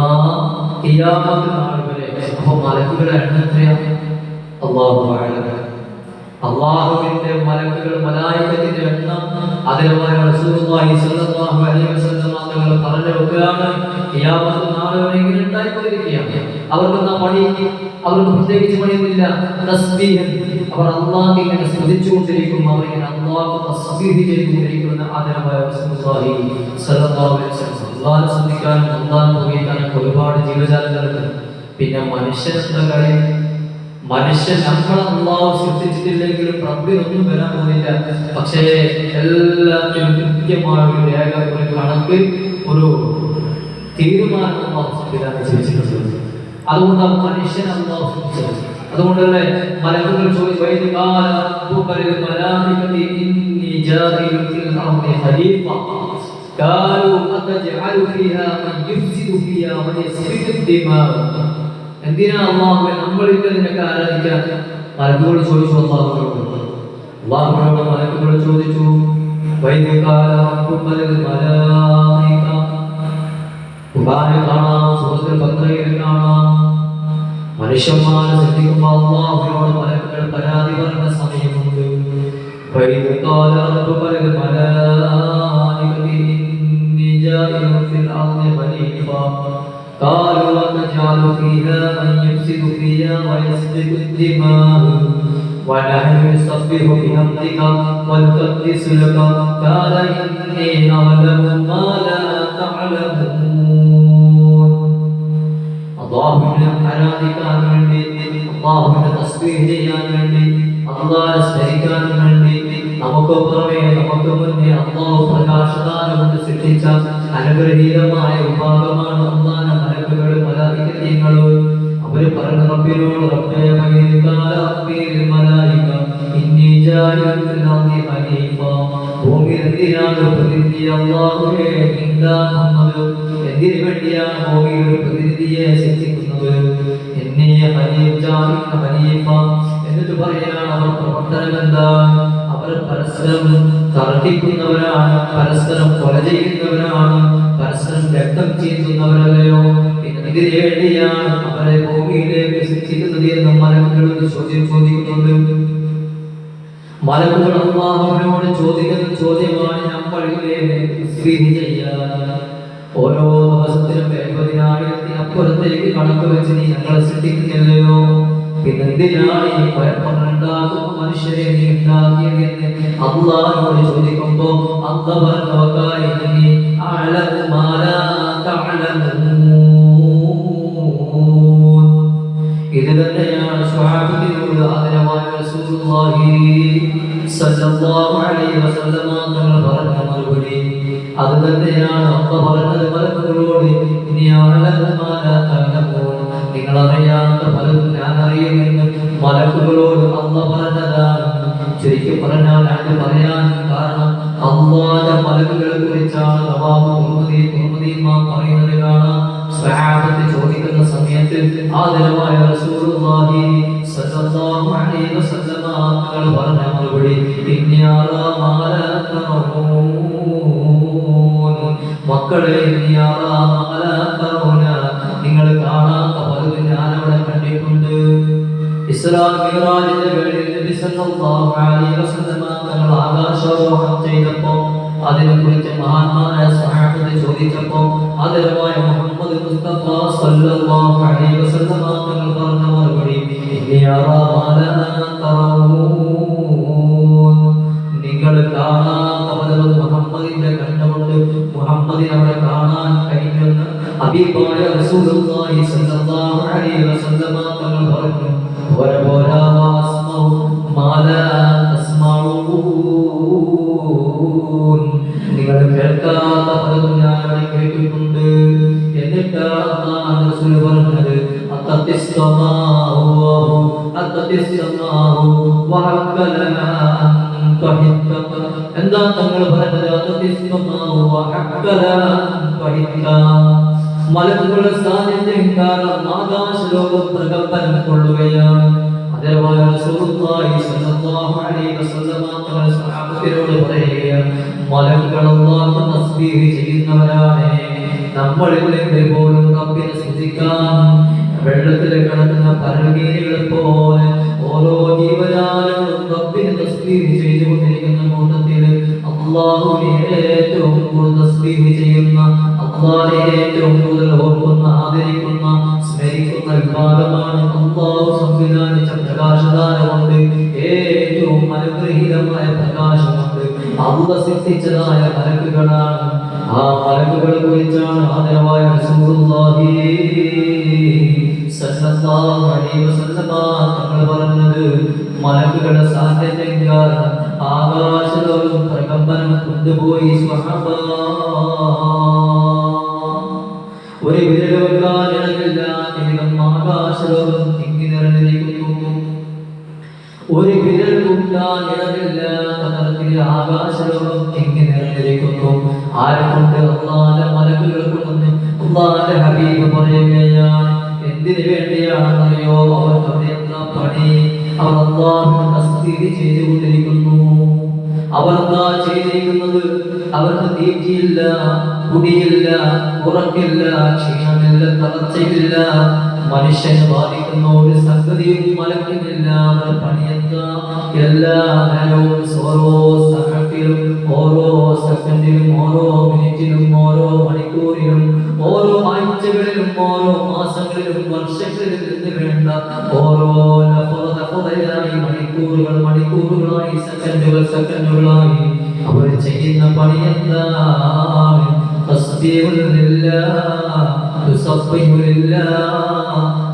ഖിയാമത്ത് നാൾ വരെ. അപ്പോൾ മലക്കുകളുടെ എണ്ണം എത്രയാണ്? അല്ലാഹു അഅലം. അല്ലാഹുവിന്റെ മലക്കുകൾ മലായികത്തിന്റെ എണ്ണം അതേപോലെ റസൂലുള്ളാഹി സ്വല്ലല്ലാഹു അലൈഹി വസല്ലം തങ്ങൾ പറഞ്ഞു വെക്കുകയാണ്, ഖിയാമത്ത് നാൾ വരെ ഇങ്ങനെ ഉണ്ടായിക്കൊണ്ടിരിക്കുകയാണ്. അവർക്ക് പണി, അവർക്ക് പ്രത്യേകിച്ച് പണിയൊന്നുമില്ല. തസ്ബീഹ്, അവർ അല്ലാഹുവിനെ ഇങ്ങനെ സ്തുതിച്ചുകൊണ്ടിരിക്കും, അവർ ഇങ്ങനെ അല്ലാഹു തസ്ബീഹ് ചെയ്തുകൊണ്ടിരിക്കുന്ന ആദരവായ റസൂലുള്ളാഹി സ്വല്ലല്ലാഹു അലൈഹി വസല്ലം. അല്ലാഹുവിനെ സ്തുതിക്കാനും അല്ലാഹുവിനെ പുകഴ്ത്താനും ഒരുപാട് ജീവജാലങ്ങളുണ്ട്. പിന്നെ മനുഷ്യരുടെ കാര്യം, മനുഷ്യൻ നമ്മൾ അല്ലാഹു സൃഷ്ടിച്ചിട്ടില്ലെങ്കിലും പ്രകൃതി ഒന്നും വരാൻ പോകുന്നില്ല. പക്ഷേ എല്ലാത്തിനും കൃത്യമായ ഒരു രേഖ, ഒരു കണക്ക്, ഒരു തീരുമാനം അല്ലാഹു സംവിധാനം ചെയ്തിട്ടുണ്ട്. അതുകൊണ്ടാണ് മനുഷ്യൻ അല്ലാഹു സൃഷ്ടിച്ചത്. അതുകൊണ്ടല്ലേ മലക്കുകൾ ചോദിച്ചു, എന്തിനാ അല്ലാഹുവേ നമ്മളിൽ നിനക്ക് ആരാധിക്കാൻ? മലക്കുകൾ ചോദിച്ചു അല്ലാഹുവിനോട്. അല്ലാഹുവിനോട് മലക്കുകൾ ചോദിച്ചു, ഖുർആനിൽ കാണാം, സൂറത്തുൽ ബഖറയിൽ കാണാം. മനുഷ്യന്മാരെ സൃഷ്ടിക്കുമ്പോൾ അല്ലാഹുവിനോട് മലക്കുകൾ പരാതി പറയുന്ന സമയമുണ്ട്. فإذ قال ربك للملائكة إني جاعل في الأرض خليفة قالوا أتجعل فيها من يفسد فيها ويسفك الدماء ونحن نسبح بحمدك ونقدس لك قال إني أعلم ما لا تعلمون. അല്ലാഹുവിനെ ആരാധിക്കാൻ വേണ്ടി, അല്ലാഹുവിനെ തസ്ബീഹ് ചെയ്യാൻ വേണ്ടി, അല്ലാഹുവിനെ സ്മരിക്കാൻ വേണ്ടി നമുക്ക് പുറമെ നമുക്ക് മുന്നേ അല്ലാഹു പ്രകാശദാനം കൊണ്ട് സൃഷ്ടിച്ച അനുഗ്രഹീതമായ വിഭാഗമാണ് അല്ലാഹുവിന്റെ മലക്കുകൾ, മലായികകൾ. അവർ പറഞ്ഞു റബ്ബിനോട്, റബ്ബേ ഇന്നി ജാഇലുൻ ഫിൽ അർദി ഖലീഫ, ഭൂമിയിൽ എന്തിനാണ് പ്രതിനിധി അല്ലാഹുവേ മുഹമ്മദ്, എന്തിനു വേണ്ടിയാണ് ഭൂമിയിൽ ഒരു പ്രതിനിധിയെ സൃഷ്ടിക്കുന്നത്? ഇന്നി ഖലീഫ എന്നിട്ട് പറയാണ് അവർ പ്രവർത്തനം എന്താണ്? അവർ പരസ്പരം തർക്കിക്കുന്നവരാണ്, പരസ്പരം കൊല ചെയ്യുന്നവരാണ്, പരസ്പരം രക്തം ചെയ്യുന്നവരല്ലയോ? പിന്നെ ഇതിനു വേണ്ടിയാണ് അവരെ ഭൂമിയിലേക്ക് സൃഷ്ടിക്കുന്നത് എന്ന് മലക്കുകളോട് ചോദിക്കുന്നുണ്ട്. മലക്കുകൾ അല്ലാഹുവിനോട് ചോദിക്കുന്ന ചോദ്യമാണ് നമ്മളിലേക്ക് തസ്ബീഹ് ചെയ്യാൻ. ഓരോ ദിവസത്തിലും 70,000 അപ്പുറത്തേക്ക് കണക്ക് വെച്ച് നീ ഞങ്ങളെ സൃഷ്ടിക്കുന്നില്ലയോ? പിന്നെന്തിനാണ് ഈ കുഴപ്പങ്ങളുണ്ടാക്കുന്ന മനുഷ്യരെ നീ ഉണ്ടാക്കിയതെന്ന് അല്ലാഹുവോട് ചോദിക്കുമ്പോ അല്ലാഹു പറഞ്ഞു, ഇത് തന്നെയാണ് സ്വഹാബത്തിനോട് ആദരവായ റസൂലുള്ളാഹി സ്വല്ലല്ലാഹു അലൈഹി വസല്ലം തങ്ങൾ പറഞ്ഞ മറുപടി. അത് തന്നെയാണ് അല്ലാഹു പറഞ്ഞത് മലക്കുകളോട്, നിങ്ങൾ അറിയാത്ത പലതും ഞാൻ അറിയുമെന്ന് മലക്കുകളോട് അല്ലാഹു പറഞ്ഞതാണ്. ശരിക്കും പറഞ്ഞാൽ അത് പറയാൻ കാരണം അല്ലാഹുവിന്റെ മലക്കുകളെ കുറിച്ചാണ്. പറയുന്നത് കാണാം, സ്വഹാബത്ത് ചോദിക്കുന്ന സമയത്ത് ആദരവായ റസൂലുള്ളാഹി സ്വല്ലല്ലാഹു അലൈഹി വസല്ലം തങ്ങൾ പറഞ്ഞ മറുപടി, മക്കളെ നിങ്ങൾ കാണാത്ത പലതും ഞാനവിടെ കണ്ടിട്ടുണ്ട്. ഇസ്രാ മിഅ്റാജിന്റെ വേളയിൽ നബി സല്ലല്ലാഹു അലൈഹി വസല്ലം തങ്ങൾ ആകാശാരോഹണം ചെയ്തപ്പോൾ അതിനെക്കുറിച്ച് മഹാന്മാരായ സ്വഹാബത്ത് ചോദിച്ചപ്പോൾ ആദരവായ മുഹമ്മദ് മുസ്തഫ സല്ലല്ലാഹു അലൈഹി വസല്ലം തങ്ങൾ പറഞ്ഞ മറുപടി, നിങ്ങൾ കാണാത്ത പലതും മുഹമ്മദിന്റെ കണ്ണുകൊണ്ട് മുഹമ്മദിനെ അവിടെ കാണാൻ കഴിഞ്ഞെന്ന് ഹബീബായ റസൂലുള്ളാഹി സ്വല്ലല്ലാഹു അലൈഹി വസല്ലം തങ്ങൾ പറഞ്ഞു. നിങ്ങൾ കേൾക്കാത്ത പലതും ഞാൻ അവിടെ കേട്ടിട്ടുണ്ട്. എന്നിട്ടാണ് അല്ലാഹു റസൂൽ പറഞ്ഞത്, എന്താ തങ്ങൾ പറഞ്ഞത്? മലക്കുകളുടെ സാന്നിധ്യം കാരണം ആകാശലോകം പ്രകമ്പനം കൊള്ളുകയാണ്. അതേപോലെ റസൂലുള്ളാഹി സ്വല്ലല്ലാഹു അലൈഹി വസല്ലം തങ്ങൾ സ്വഹാബത്തിനോട് പറയുകയാണ്, മലക്കുകൾ അല്ലാഹുവിനെ തസ്ബീഹ് ചെയ്യുന്നവരാണ്. നമ്മളില്ലെങ്കിൽ പോലും റബ്ബിനെ സ്തുതിക്കാൻ വെള്ളത്തിൽ കിടക്കുന്ന പരമീനുകളെ പോലെ ഓരോ ജീവജാലങ്ങളും റബ്ബിനെ തസ്ബീഹ് ചെയ്തുകൊണ്ടിരിക്കുന്ന കൂട്ടത്തിൽ അല്ലാഹുവിനെ ഏറ്റവും കൂടുതൽ തസ്ബീഹ് ചെയ്യുന്ന, അല്ലാഹുവിനെ ഏറ്റവും കൂടുതൽ ഓർക്കുന്ന, ആദരിക്കുന്ന, സ്മരിക്കുന്ന വിഭാഗമാണ്. അല്ലാഹു സംവിധാനിച്ച പ്രകാശദാനമുണ്ട്, ഏറ്റവും അനുഗ്രഹീതമായ പ്രകാശമുണ്ട്. അല്ലാഹു സൃഷ്ടിച്ചതായ മലക്കുകളാണ്. ആ മലക്കുകളെ കുറിച്ചാണ് ആദരവായ റസൂലുള്ളാഹി സ്വല്ലല്ലാഹു അലൈഹി വസല്ലം തങ്ങൾ പറഞ്ഞത്, മലക്കുകളുടെ സാന്നിധ്യം കാരണം ആകാശലോകം പ്രകമ്പനം കൊണ്ടുപോയി. സ്വഹാബ ഒരു വിരൽ വെക്കാൻ ഇടമില്ലാതെ ആകാശലോകം തിങ്ങി നിറഞ്ഞിരിക്കുന്നു. ഒരു വിരൽ കൂട്ടാൻ ഇടമില്ലാത്ത തരത്തിൽ ആകാശലോകം തിങ്ങി നിറഞ്ഞിരിക്കുന്നു. ആരെക്കൊണ്ട്? അല്ലാഹുവിന്റെ മലക്കുകൾ കൊണ്ടെന്ന് അല്ലാഹുവിന്റെ ഹബീബ് പറയുകയാണ്. എന്തിനു വേണ്ടിയാണെന്നറിയോ? അവർക്ക് എന്താ പണി? അവർ അല്ലാഹുവിനെ തസ്ബീഹ് ചെയ്തുകൊണ്ടിരിക്കുന്നു. അവർ എന്താ ചെയ്തിരിക്കുന്നത്? അവർക്ക് തീറ്റിയില്ല, കുടിയില്ല, ഉറക്കില്ല, ക്ഷീണമില്ല, തളർച്ചയില്ല. മനുഷ്യനെ ബാധിക്കുന്ന ഒരു സംഗതിയും മലക്കുന്നില്ല. അവർ പണിയെത്ത എല്ലാ നേരവും ഓരോ സമയത്തിലും ഓരോ സെക്കൻഡിലും ഓരോ മിനിറ്റിലും ഓരോ മണിക്കൂറിലും ഓരോ ആഴ്ചകളിലും ഓരോ മാസങ്ങളിലും വർഷങ്ങളിലും എന്ന് വേണ്ട ഓരോ മണിക്കൂറുകളായി സെക്കൻഡുകളായി അവർ ചെയ്യുന്ന പണി എന്താണ്?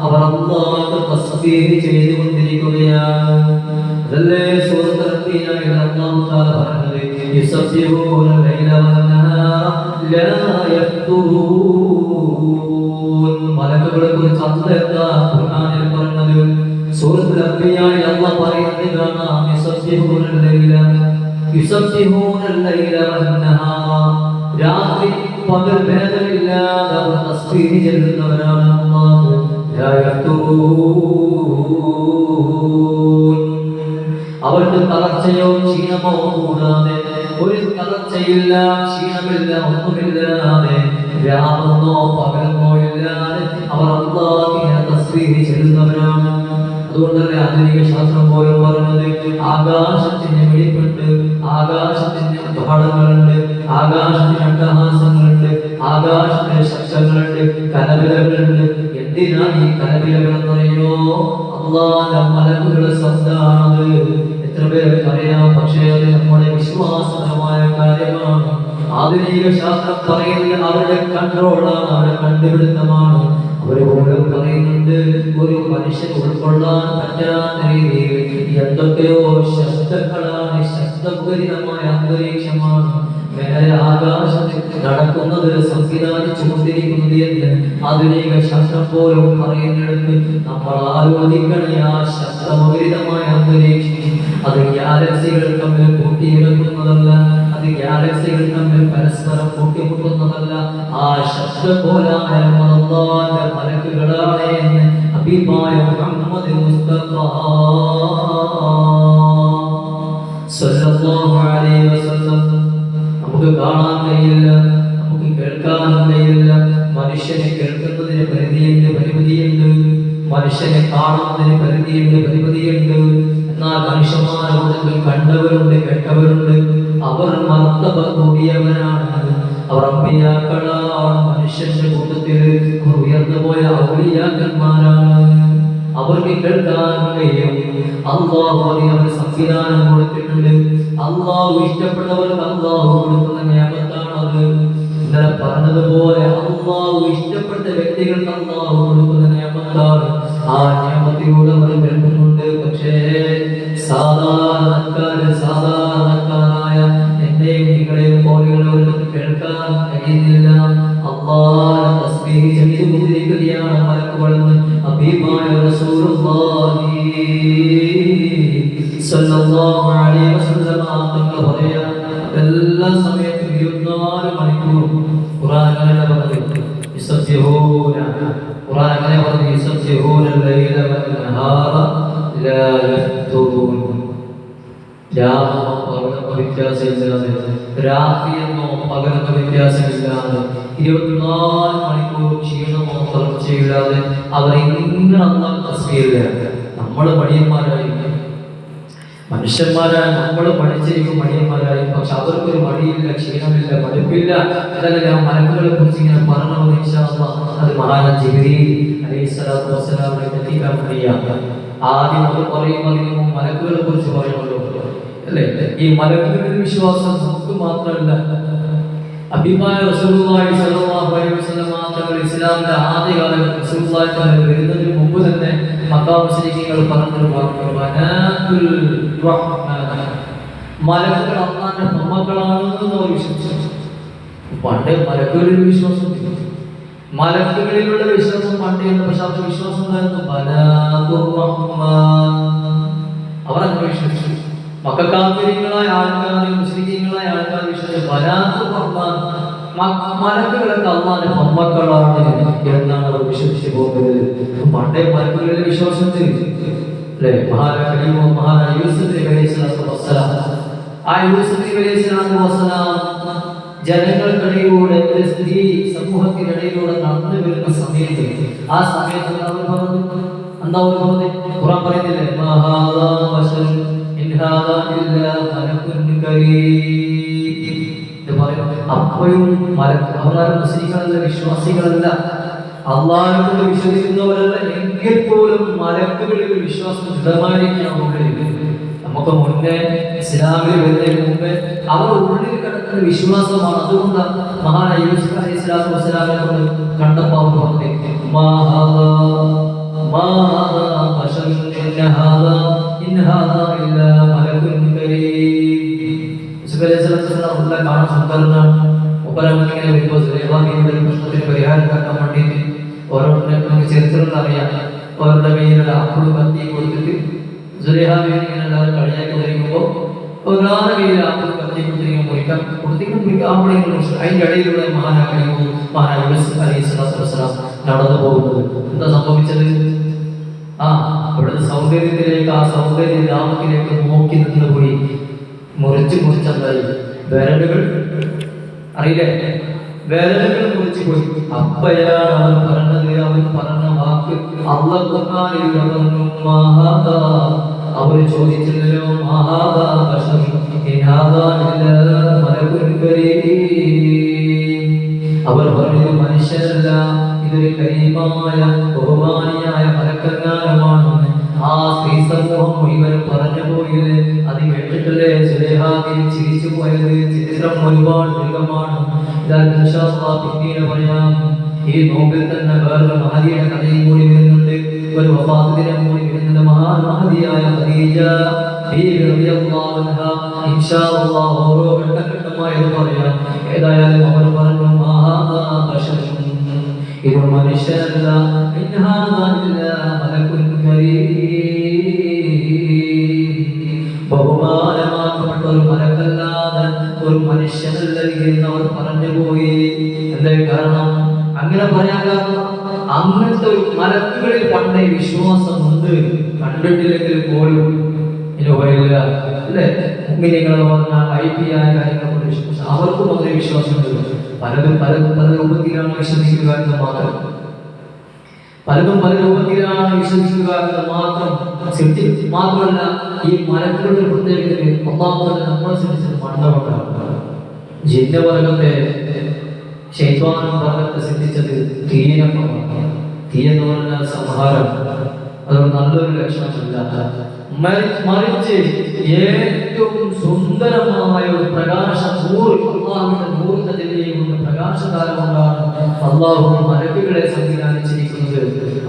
അവർ അല്ലാഹുവിനെ തസ്ബീഹ് ചെയ്തുകൊണ്ടിരിക്കുകയാണ്. അതല്ലേ സൂറത്തുൽ അൻബിയായിൽ അല്ലാഹു തആല പറഞ്ഞത്, യുസബ്ബിഹൂന ലൈല വന്നഹാറ ലാ യഫ്തുറൂൻ. മലക്കുകളെ കുറിച്ച് അല്ലാഹു ഖുർആനിൽ പറഞ്ഞത് സൂറത്തുൽ അൻബിയായിൽ അല്ലാഹു പറയുന്നത് കാണാം, യുസബ്ബിഹൂന ലൈല വന്നഹാറ. രാത്രി പകൽ ഭേദമില്ലാതെ അവർ തസ്ബീഹ് ചെയ്യുന്നവരാണ്. അല്ലാഹു ലാ യഫ്തുറൂൻ. അവർക്ക് തളർച്ചയോ ക്ഷീണമോ കൂടാതെ, ഒരു തളർച്ചയില്ല, ക്ഷീണമില്ല, ഒന്നുമില്ലാതെ, രാമെന്നോ പകലെന്നോ ഇല്ലാതെ അവർ അല്ലാഹുവിനെ തസ്ബീഹ് ചെയ്യുന്നവരാണ്. അതുകൊണ്ടല്ലേ ആധുനിക ശാസ്ത്രം പോലും പറഞ്ഞത്, ആകാശത്തിന് വെളിപ്പെട്ട് ആകാശത്തിന് പാടങ്ങളുണ്ട്, ആകാശത്തിന് അട്ടഹാസങ്ങളുണ്ട്, ആകാശത്തിന് ശബ്ദങ്ങളുണ്ട്, കലവിലകളുണ്ട്. എന്തിനാണ് ഈ കലവിലകൾ എന്നറിയോ? അല്ലാഹുവിന്റെ മലക്കുകളുടെ ശബ്ദമാണത്. എത്ര പേർക്ക് അറിയാം? പക്ഷേ അത് നമ്മുടെ വിശ്വാസപരമായ കാര്യമാണ്. ആധുനിക ശാസ്ത്രം പറയുന്നത് അവരുടെ കൺട്രോളാണ്, അവരുടെ കണ്ടുപിടുത്തമാണ്. അവർ പോലും പറയുന്നുണ്ട്, ഒരു മനുഷ്യൻ ഉൾക്കൊള്ളാൻ പറ്റാത്ത രീതിയിൽ എന്തൊക്കെയോ ശബ്ദങ്ങളാണ്, ശബ്ദപൂരിതമായ അന്തരീക്ഷമാണ് മേലെ ആകാശത്തിൽ നടക്കുന്നത്, സംവിധാനിച്ചുകൊണ്ടിരിക്കുന്നത് എന്ന് ആധുനിക ശാസ്ത്രം പോലും പറയുന്നിടത്ത് നമ്മൾ ആലോചിക്കണേ, ആ ശബ്ദപൂരിതമായ അന്തരീക്ഷം അത് ഗാലക്സികൾ തമ്മിൽ കൂട്ടിയിടക്കുന്നതല്ല, അത് ഗാലക്സികൾ തമ്മിൽ പരസ്പരം കൂട്ടിമുട്ടുന്നതല്ല. ആ ശബ്ദകോലാഹലം അല്ലാഹുവിന്റെ മലക്കുകളാണ് എന്ന് ഹബീബായ മുഹമ്മദ് മുസ്തഫ സല്ലല്ലാഹു അലൈഹി വസല്ലം. നമുക്ക് കാണാൻ കഴിയില്ല, നമുക്ക് കേൾക്കാൻ കഴിയില്ല. മനുഷ്യനെ കേൾക്കുന്നതിന് പരിമിതിയുണ്ട്, മനുഷ്യനെ കാണുന്നതിന് പരിമിതിയുണ്ട്. എന്നാൽ മനുഷ്യന്മാരോട് കണ്ടവരുണ്ട്, കേട്ടവരുണ്ട്. അവർ മർത്തബ കൂടിയവരാണ്, അവർ അമ്പിയാക്കളാണ്. മനുഷ്യന്റെ കൂട്ടത്തിൽ ഉയർന്നു പോയ ഔലിയാക്കന്മാരാണ്. അവർക്ക് കേൾക്കാൻ കഴിയും. അല്ലാഹു അതിന് സംവിധാനം കൊടുത്തിട്ടുണ്ട്. അല്ലാഹു ഇഷ്ടപ്പെട്ടവർക്ക് അല്ലാഹു കൊടുക്കുന്ന നിയമത്താണത്. ഇന്നലെ പറഞ്ഞതുപോലെ അല്ലാഹു ഇഷ്ടപ്പെട്ട വ്യക്തികൾക്ക് അല്ലാഹു കൊടുക്കുന്ന നിയമത്താണ്. ആ നിയമത്തിലൂടെ അവർ കേൾക്കുന്നുണ്ട്. പക്ഷേ സാധാരണക്കാരായ എന്നെയും നിങ്ങളെയും പോലെയുള്ളവർക്ക് കേൾക്കാൻ കഴിയുന്നില്ല. അല്ലാഹുവിനെ തസ്ബീഹ് ചെയ്തുകൊണ്ടിരിക്കുകയാണ് മലക്കുകളെന്ന് ഹബീബായ റസൂലുള്ളാഹി സ്വല്ലല്ലാഹു അലൈഹി വസല്ലം തങ്ങൾ പറയാ, എല്ലാ സമയത്തും 24 മണിക്കൂർ ഖുർആൻ അങ്ങനെ പറഞ്ഞു, യുസബ്ബിഹൂന. ഖുർആൻ അങ്ങനെ പറഞ്ഞു, യുസബ്ബിഹൂന ലൈല വന്നഹാറ ലാ യഫ്തുറൂൻ. രാമോ പകലെന്നോ വ്യത്യാസമില്ലാതെ, രാത്രിയെന്നോ പകലെന്നോ വ്യത്യാസമില്ലാതെ, 24 മണിക്കൂർ ക്ഷീണമോ തളർച്ചയില്ലാതെ അവർ ഇങ്ങനെ അല്ലാഹു തസ്ബീഹ്. നമ്മൾ മടിയന്മാരായി, മനുഷ്യന്മാരായ നമ്മൾ പഠിച്ചിരിക്കും മടിയന്മാരായി. പക്ഷെ അവർക്കൊരു മടിയില്ല, ക്ഷീണമില്ല, മടുപ്പില്ല. അതെല്ലാം മലക്കുകളെ കുറിച്ച് ഇങ്ങനെ പറഞ്ഞത് ഇൻഷാ അല്ലാഹ് അത് മഹാനായ ജിബ്രീൽ അലൈഹിസ്സലാത്തു വസ്സലാമിനെ എത്തിക്കാൻ കഴിയാം. ആദ്യം അവർ പറയുമ്പോൾ മലക്കുകളെ കുറിച്ച് പറയുമല്ലോ അല്ലേ? ഈ മലക്കുകളുടെ വിശ്വാസം നമുക്ക് മാത്രമല്ല, ഹബീബായ റസൂലുള്ളാഹി സ്വല്ലല്ലാഹു അലൈഹി വസല്ലം തങ്ങൾ ഇസ്ലാമിന്റെ ആദ്യ കാലത്ത് റസൂലുള്ളാഹി തങ്ങൾ വരുന്നതിന് മുമ്പ് തന്നെ മക്കാ മുശ്രിക്കീങ്ങൾ പറഞ്ഞൊരു വാക്കാണ് ബനാത്തുൽ റഹ്മാൻ. മലക്കുകൾ അല്ലാഹുവിന്റെ മക്കളാണെന്ന് അവർ വിശ്വസിച്ചു. പണ്ട് മലക്കുകളിൽ വിശ്വാസം, മലക്കുകളിലുള്ള വിശ്വാസം പണ്ട്. പക്ഷെ അവരുടെ വിശ്വാസം ഉണ്ടായിരുന്നു ബനാത്തുർ റഹ്മാൻ. അവർ അങ്ങനെ വിശ്വസിച്ചു. മക്കക്കാഫിരീങ്ങളായ ആൾക്കാർ, മുസ്ലിമീങ്ങളായ ആൾക്കാർ വിശ്വസിച്ചു ബനാത്തുർ റഹ്മാൻ, മലക്കുകളൊക്കെ അല്ലാഹുവിന്റെ മക്കളാണ് എന്നാണ് അവർ വിശ്വസിച്ചു പോകുന്നത്. പണ്ടേ മലക്കുകളിലെ വിശ്വാസം അല്ലേ? മഹാനായ യൂസുഫ് നബി അലൈഹി സ്വലാത്തു വസ്സലാം, ആ യൂസുഫ് നബി അലൈഹി സ്വലാത്തു വസ്സലാം ജനങ്ങൾക്കിടയിലൂടെ ഒരു സ്ത്രീ സമൂഹത്തിനിടയിലൂടെ നടന്നു വരുന്ന സമയത്ത് ആ സമയത്ത് എന്താ അവർ പറഞ്ഞത്? ഖുർആൻ പറയുന്നില്ലേ, മാ ഹാദാ ബശറുൻ ഇൻ ഹാദാ ഇല്ലാ മലക്കുൻ കരീം. ഇത് പറയും. അപ്പോഴും അവരാരും മുസ്ലിങ്ങളല്ല, വിശ്വാസികളല്ല, അള്ളാഹുവിനെ വിശ്വസിക്കുന്നവരല്ല, എങ്കിൽ പോലും മലക്കുകളിൽ വിശ്വാസം ദൃഢമായിരിക്കണം. നമുക്ക് മുന്നേ ഇസ്ലാമിൽ വരുന്നതിന് മുമ്പ് അവർ ഉള്ളിൽ കിടക്കുന്ന വിശ്വാസമാണ്. അതുകൊണ്ട് മഹാനായ യൂസുഫ് അലൈഹി സ്വലാത്തു വസ്സലാമിനെ കൊണ്ട് കണ്ടപ്പോൾ അവർ പറഞ്ഞു, കാണാൻ സുന്ദരനാണ്. ഒപ്പരങ്ങനെ വരുമ്പോൾ പ്രശ്നത്തിന് പരിഹാരം കാട്ടാൻ വേണ്ടിയിട്ട് ഓരോരുത്തരെ നമുക്ക് ചരിത്രങ്ങൾ അറിയാം. അവരുടെ കയ്യിലുള്ള ആപ്പിളും കത്തിയും കൊടുത്തിട്ട് സുലേഹാബിനെ എല്ലാവരും കളിയാക്കി ഉദരിക്കുമ്പോൾ ഒരാളുടെ കയ്യിൽ ആപ്പിൾ കത്തി മുറിക്കാൻ അതിൻ്റെ ഇടയിലൂടെ മഹാനായ യൂസുഫ് അലൈഹി സ്വലാത്തു വസ്സലാം നടന്നു പോകുന്നത്. എന്താ സംഭവിച്ചത്? അവിടുത്തെ സൗന്ദര്യത്തിലേക്ക്, ആ സൗന്ദര്യ ധാമത്തിലേക്ക് നോക്കി നിന്ന് പോയി മുറിച്ചെന്തായി വിരലുകൾ, അറിയില്ലേ, വിരലുകൾ മുറിച്ചു പോയി. അപ്പയാണ് അവർ പറഞ്ഞത്, അവർ പറഞ്ഞ വാക്ക് അവർ ചോദിച്ചില്ലല്ലോ, അവർ പറഞ്ഞത് മനുഷ്യരല്ല, ഇതൊരു കരീമായ ബഹുമാനിയായ മലക്കങ്ങാനമാണ്. ആ സ്ത്രീ സമൂഹം മുഴുവനും പറഞ്ഞു പോയത് അത് കേട്ടിട്ടല്ലേ സുലേഹാബി ചിരിച്ചു പോയത്. ചരിത്രം ഒരുപാട് ദീർഘമാണ്. പിന്നീട് പറയാം. ഈ നോമ്പിൽ തന്നെ വേറൊരു മഹദിയുടെ കഥയും കൂടി വരുന്നുണ്ട്. ഒരു വഫാത്ത് ദിനം കൂടി വരുന്നുണ്ട്. മഹാമഹദിയായ ഖദീജ റളിയല്ലാഹു അൻഹ. ഇൻഷാ അല്ലാഹ് ഓരോ ഘട്ടഘട്ടമായി പറയാം. ഏതായാലും അവർ പറഞ്ഞു, ഇത് മനുഷ്യരല്ല, ബഹുമാനമാക്കപ്പെട്ട ഒരു മലക്കല്ലാതെ ഒരു മനുഷ്യനല്ല അവർ പറഞ്ഞുപോയി. എന്താ കാരണം? അങ്ങനെ പറയാൻ കാരണം അങ്ങനത്തെ ഒരു മലക്കുകളിൽ പണ്ടേ വിശ്വാസമുണ്ട്, കണ്ടിട്ടില്ലെങ്കിൽ പോലും അല്ലേ. മുഅ്മിനീങ്ങൾ പറഞ്ഞാൽ ഐപിയായ കാര്യങ്ങളെ വിശ്വാസം, അവർക്കും അതിനെ വിശ്വാസമുണ്ട്. പലതും പല രൂപത്തിലാണ് വിശ്വസിക്കുക എന്ന് മാത്രം, പലതും പല രൂപത്തിലാണ് വിശ്വസിക്കുക എന്ന് മാത്രം. മാത്രമല്ല, ഈ മലക്കുകളുടെ പ്രത്യേകത ഒന്നാമത് നമ്മളെ സംബന്ധിച്ച് മണ്ണകൊണ്ടാണ്. ജിന്നവർഗത്തെ ശൈത്വാൻ വർഗത്തെ സിദ്ധിച്ചത് തീയനമാണ്. തീയെന്ന് പറഞ്ഞാൽ സംഹാരം. അതൊരു നല്ലൊരു ലക്ഷണമല്ല. മറിച്ച് ഏറ്റവും സുന്ദരമായ ഒരു പ്രകാശം, അള്ളാഹുവിന്റെ നൂറിന്റെ ജില്ലയുള്ള പ്രകാശകാലം കൊണ്ടാണ് അള്ളാഹു മലക്കുകളെ സംവിധാനിച്ചിരിക്കുന്നത്.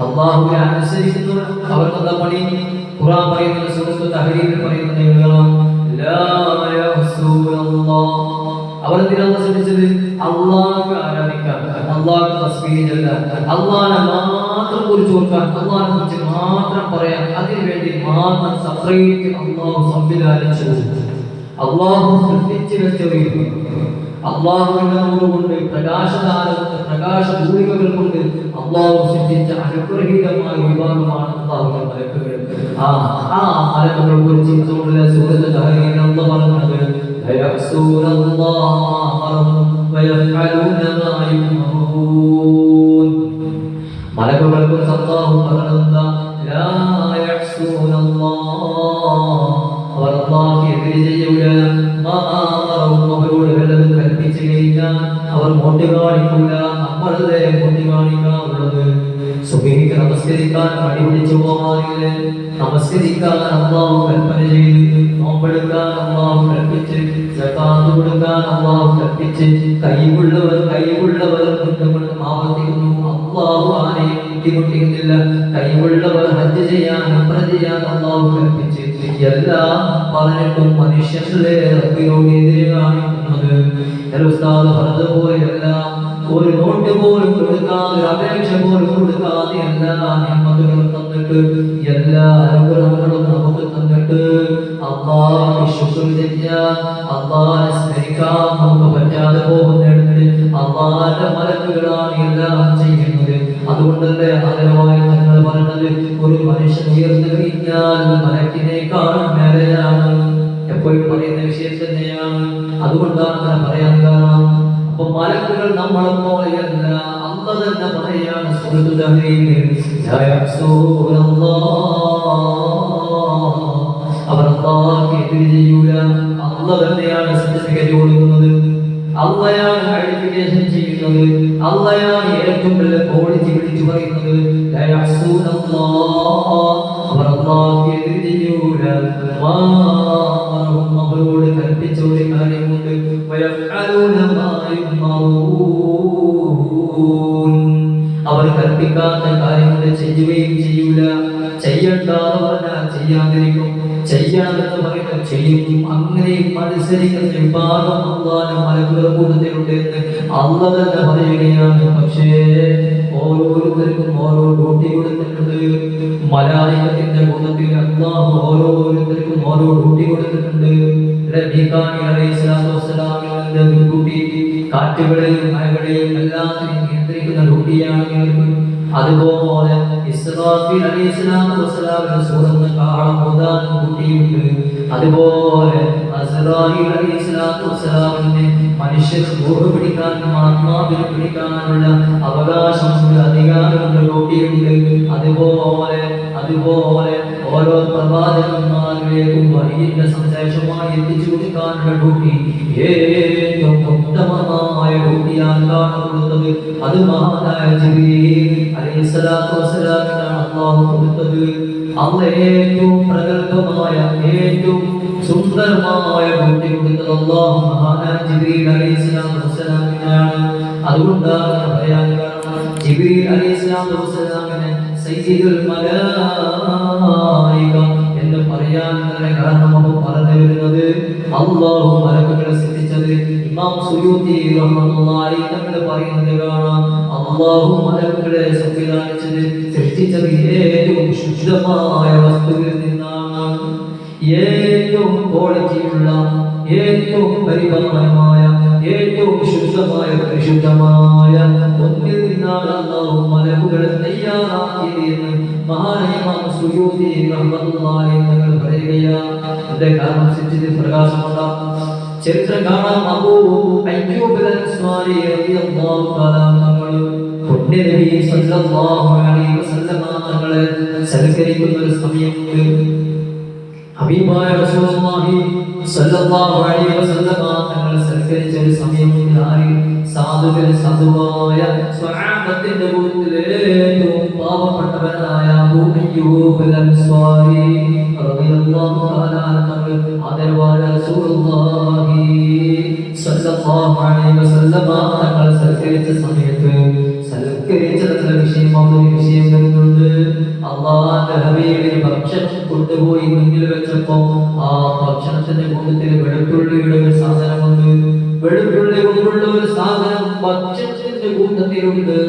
അള്ളാഹുവിനെ അനുസരിക്കുന്നവർ അവർക്കെന്താ പണി? ഖുർആൻ പറയുന്നത്, സൂറത്തുൽ തഹ്രീമിൽ പറയുന്നത്, അവരെന്തിനാണ് ശ്രമിച്ചത്? അള്ളാഹു ആരാധിക്കാൻ, അള്ളാഹു തസ്ബീഹ് ചൊല്ലാൻ, അള്ളാഹിനെ മാത്രം കുറിച്ച് ഓർക്കാൻ, അള്ളാഹിനെ കുറിച്ച് മാത്രം പറയാൻ, അതിനുവേണ്ടി മാത്രം സെപ്പറേറ്റ് അള്ളാഹു സംവിധാനിച്ചു. അള്ളാഹു സൃഷ്ടിച്ചു വെച്ച ഒരു അള്ളാഹുവിന്റെ നൂറ് കൊണ്ട്, പ്രകാശധാര കൊണ്ട്, പ്രകാശഭൂമികകൾ കൊണ്ട് അള്ളാഹു സൃഷ്ടിച്ച അനുഗ്രഹീതമായ വിഭാഗമാണ് അള്ളാഹുവിന്റെ മലക്കുകൾ. ആ മലക്കുകളെ കുറിച്ച് ഇതുകൊണ്ടുള്ള സൂറത്തുൽ തഹ്രീമിൽ അല്ലാഹു പറഞ്ഞത്, يَعْصُونَ اللَّهَ وَيَفْعَلُونَ مَا يُؤْمَرُونَ. മലക്കുകളെ കുറിച്ച് അല്ലാഹു പറഞ്ഞത്, ലാ യഅ്സൂന അല്ലാഹ്, അവർ അല്ലാഹുവിനെ എതിര് ചെയ്യൂല. അവരോട് വല്ലതും കൽപ്പിച്ചു കഴിഞ്ഞാൽ അവർ മോട്ടി കാണിക്കൂല. നമ്മളല്ലേ മോട്ടി കാണിക്കാറുള്ളത്? സുബഹിക്ക് നമസ്കരിക്കാൻ മടി പിടിച്ചു പോകാറില്ലേ? നമസ്കരിക്കാൻ അല്ലാഹു കൽപ്പന ചെയ്തു, നോമ്പെടുക്കാൻ അല്ലാഹു കൽപ്പിച്ച്, സകാത്ത് കൊടുക്കാൻ അല്ലാഹു കൽപ്പിച്ച്, കഴിവുള്ളവർ ആവർത്തിക്കുന്നു. അല്ലാഹു ആരെയും ബുദ്ധിമുട്ടിക്കുന്നില്ല. കഴിവുള്ളവർ ഹജ്ജ് ചെയ്യാൻ, ഉംറ ചെയ്യാൻ അല്ലാഹു കൽപ്പിച്ച്, എല്ലാം പറഞ്ഞിട്ടും മനുഷ്യരുടെ റബ്ബിനോട് എതിരെ കാണിക്കുന്നത്. ഉസ്താദ് പറഞ്ഞതുപോലെ എല്ലാം ഒരു നോട്ട് പോലും കൊടുക്കാതെ, ഒരു അപേക്ഷ പോലും കൊടുക്കാതെ എല്ലാ നിയമങ്ങളും തന്നിട്ട്, എല്ലാ അനുഗ്രഹങ്ങളും നമുക്ക് തന്നിട്ട് അല്ലാഹു ശുക്ർ ചെയ്യാൻ, അല്ലാഹുവിനെ സ്മരിക്കാൻ നമുക്ക് പറ്റാതെ പോകുന്നിടത്ത് അല്ലാഹുവിന്റെ മലക്കുകളാണ് എല്ലാം ചെയ്യുന്നത്. അതുകൊണ്ടല്ലേ ആദരവായി തങ്ങൾ പറഞ്ഞത്, ഒരു മനുഷ്യൻ ഉയർന്നു കഴിഞ്ഞാൽ മലക്കിനേക്കാൾ മേലെയാണ്. എപ്പോഴും പറയുന്ന വിഷയം തന്നെയാണ്. അതുകൊണ്ടാണ് അങ്ങനെ പറയാൻ കാരണം മലക്കുകൾ നമ്മളെ പോലെയല്ല. അല്ലാഹു തന്നെ പറയാണ് സൂറത്തുൽ തഹ്രീമിൽ ലാ യഅ്സൂനല്ലാഹ്, അവർ അല്ലാഹുവിനെ എതിര് ചെയ്യൂല. അല്ലാഹു തന്നെയാണ് സർട്ടിഫിക്കറ്റ് കൊടുക്കുന്നത്, അള്ളയാണ് ഐഡന്റിഫിക്കേഷൻ ചെയ്യുന്നത്, അള്ളയാണ് ഏറ്റവും വലിയ ക്വാളിറ്റി വിളിച്ചു പറയുന്നത്. അവർ അല്ലാഹുവിനെ എതിര് ചെയ്യൂല. അവരോട് കൽപ്പിച്ച ഒരു കാര്യമുണ്ട്, അവർ കൽപ്പിക്കാത്ത കാര്യങ്ങൾ ചെയ്യുകയും ചെയ്യൂല. ചെയ്യണ്ടാന്ന് പറഞ്ഞാൽ ചെയ്യാതിരിക്കും, ചെയ്യണമെന്ന് പറയുന്നത് ചെയ്യും. അങ്ങനെ മത്സരിക്കുന്ന വിഭാഗം അല്ലാഹുവിന്റെ മലക്കുകളുടെ കൂട്ടത്തിലുണ്ട് എന്ന് അല്ലാഹു തന്നെ പറയുകയാണ്. പക്ഷേ ഓരോരുത്തർക്കും ഓരോ ഡ്യൂട്ടി കൊടുത്തിട്ടുണ്ട്. മലായികത്തിന്റെ കൂട്ടത്തിൽ അല്ലാഹു ഓരോരുത്തർക്കും ഓരോ ഡ്യൂട്ടി കൊടുത്തിട്ടുണ്ട്. മീകായിൽ അലൈഹിസ്സലാത്തു വസ്സലാമിന്റെ ഡ്യൂട്ടി കാറ്റുകളെയും മഴകളെയും എല്ലാത്തിനെയും നിയന്ത്രിക്കുന്ന ഡ്യൂട്ടിയാണ്. അതുപോലെ ഇസ്രാഫീൽ അലൈഹിസ്സലാത്തു വസ്സലാമിന്റെ സൂറത്ത് കാഹളം ഓതാൻ ഡ്യൂട്ടിയുണ്ട്. അതുപോലെ അസ്റായീൽ അലൈഹിസ്സലാത്തു വസ്സലാമിന് മനുഷ്യർ റൂഹ് പിടിക്കാനും ആത്മാവിനെ പിടിക്കാനുള്ള അവകാശമുണ്ട്, അധികാരമുണ്ട്, ഡ്യൂട്ടിയുണ്ട്. അതുപോലെ ഓരോ പ്രവാചകന്മാരിലേക്കും വഹിയുടെ സന്ദേശമായി എത്തിച്ചു കൊടുക്കാനുള്ള ഡ്യൂട്ടി ഏറ്റവും ഉത്തമമായ ഡ്യൂട്ടിയാണ് കൊടുത്തത്. അത് മഹാനായ ജിബ്രീൽ അലൈഹിസ്സലാത്തു വസ്സലാമിനാണ് അല്ലാഹു കൊടുത്തത്. അല്ലാഹു ഏറ്റവും പ്രഗൽഭമായ ഏറ്റവും സുന്ദരമായ ഡ്യൂട്ടി കൊടുത്തത് അല്ലാഹു മഹാനായ ജിബ്രീൽ അലൈഹിസ്സലാത്തു വസ്സലാമിനാണ്. അതുകൊണ്ടാണ് പറയാൻ കാരണം ജിബ്രീൽ അലൈഹിസ്സലാത്തു വസ്സലാമിനെ സയ്യിദുൽ മലായിക എന്ന് പറയാൻ തന്നെ കാരണം അപ്പോൾ പറഞ്ഞു വരുന്നത് അല്ലാഹു മലക്കുകളെ സൃഷ്ടിച്ചത്. ഇമാം സുയൂത്തി റഹ്മത്തുള്ളാഹി തങ്ങൾ പറയുന്നത് കാണാം, അല്ലാഹു മലക്കുകളെ സംവിധാനിച്ചത് സൃഷ്ടിച്ചത് ഏറ്റവും ശുദ്ധമായ വസ്തുവിൽ നിന്നാണ്. ഏറ്റവും ക്വാളിറ്റിയുള്ള, ഏറ്റവും പരിപാലനമായ, ഏറ്റവും ശുദ്ധമായ, പരിശുദ്ധമായ ഒന്നിൽ നിന്നാണ് അല്ലാഹു മലക്കുകളെ തയ്യാറാക്കിയത് എന്ന് മഹാനായ ഇമാം സുയൂത്തി റഹ്മത്തുള്ളാഹി തങ്ങൾ പറയുകയാണ്. അതിന്റെ കാരണം സൃഷ്ടിച്ചത് പ്രകാശമുണ്ടാകും. ചരിത്രം കാണാം, അബൂ അയ്യൂബ് അൽ-അൻസ്വാരി റളിയല്ലാഹു തആല തങ്ങൾ നബി സല്ലല്ലാഹു അലൈഹി വസല്ലം തങ്ങളെ സൽക്കരിക്കുന്ന ഒരു സമയമുണ്ട്. ഹബീബായ റസൂലുള്ളാഹി സല്ലല്ലാഹു അലൈഹി വസല്ലം തങ്ങൾ സൽക്കരിച്ച ഒരു സമയമുണ്ട്. സാധുവായ സ്വഹാബത്തിന്റെ കൂട്ടത്തിൽ ഏറ്റവും പാവപ്പെട്ടവനായ അബൂ അയ്യൂബ് അൽ-അൻസ്വാരി റളിയല്ലാഹു തആല തങ്ങൾ ആദരവായ റസൂലുള്ളാഹി സല്ലല്ലാഹു അലൈഹി വസല്ലം തങ്ങൾ സൽക്കരിച്ച സമയത്ത് സൽക്കരിച്ചതിന്റെ വിഷയം വരുന്നുണ്ട്. അല്ലാഹുവിന്റെ ഹബീബിന് ഭക്ഷണം കൊണ്ടുപോയി മുന്നിൽ വെച്ചപ്പോ ആ ഭക്ഷണത്തിന്റെ കൂട്ടത്തിൽ വെളുത്തുള്ളിയുടെ ഒരു സാധനമുണ്ട്. വെളുത്തുള്ളി കൊണ്ടുള്ള ഒരു സാധനം ഭക്ഷണത്തിന്റെ കൂട്ടത്തിലുണ്ട്.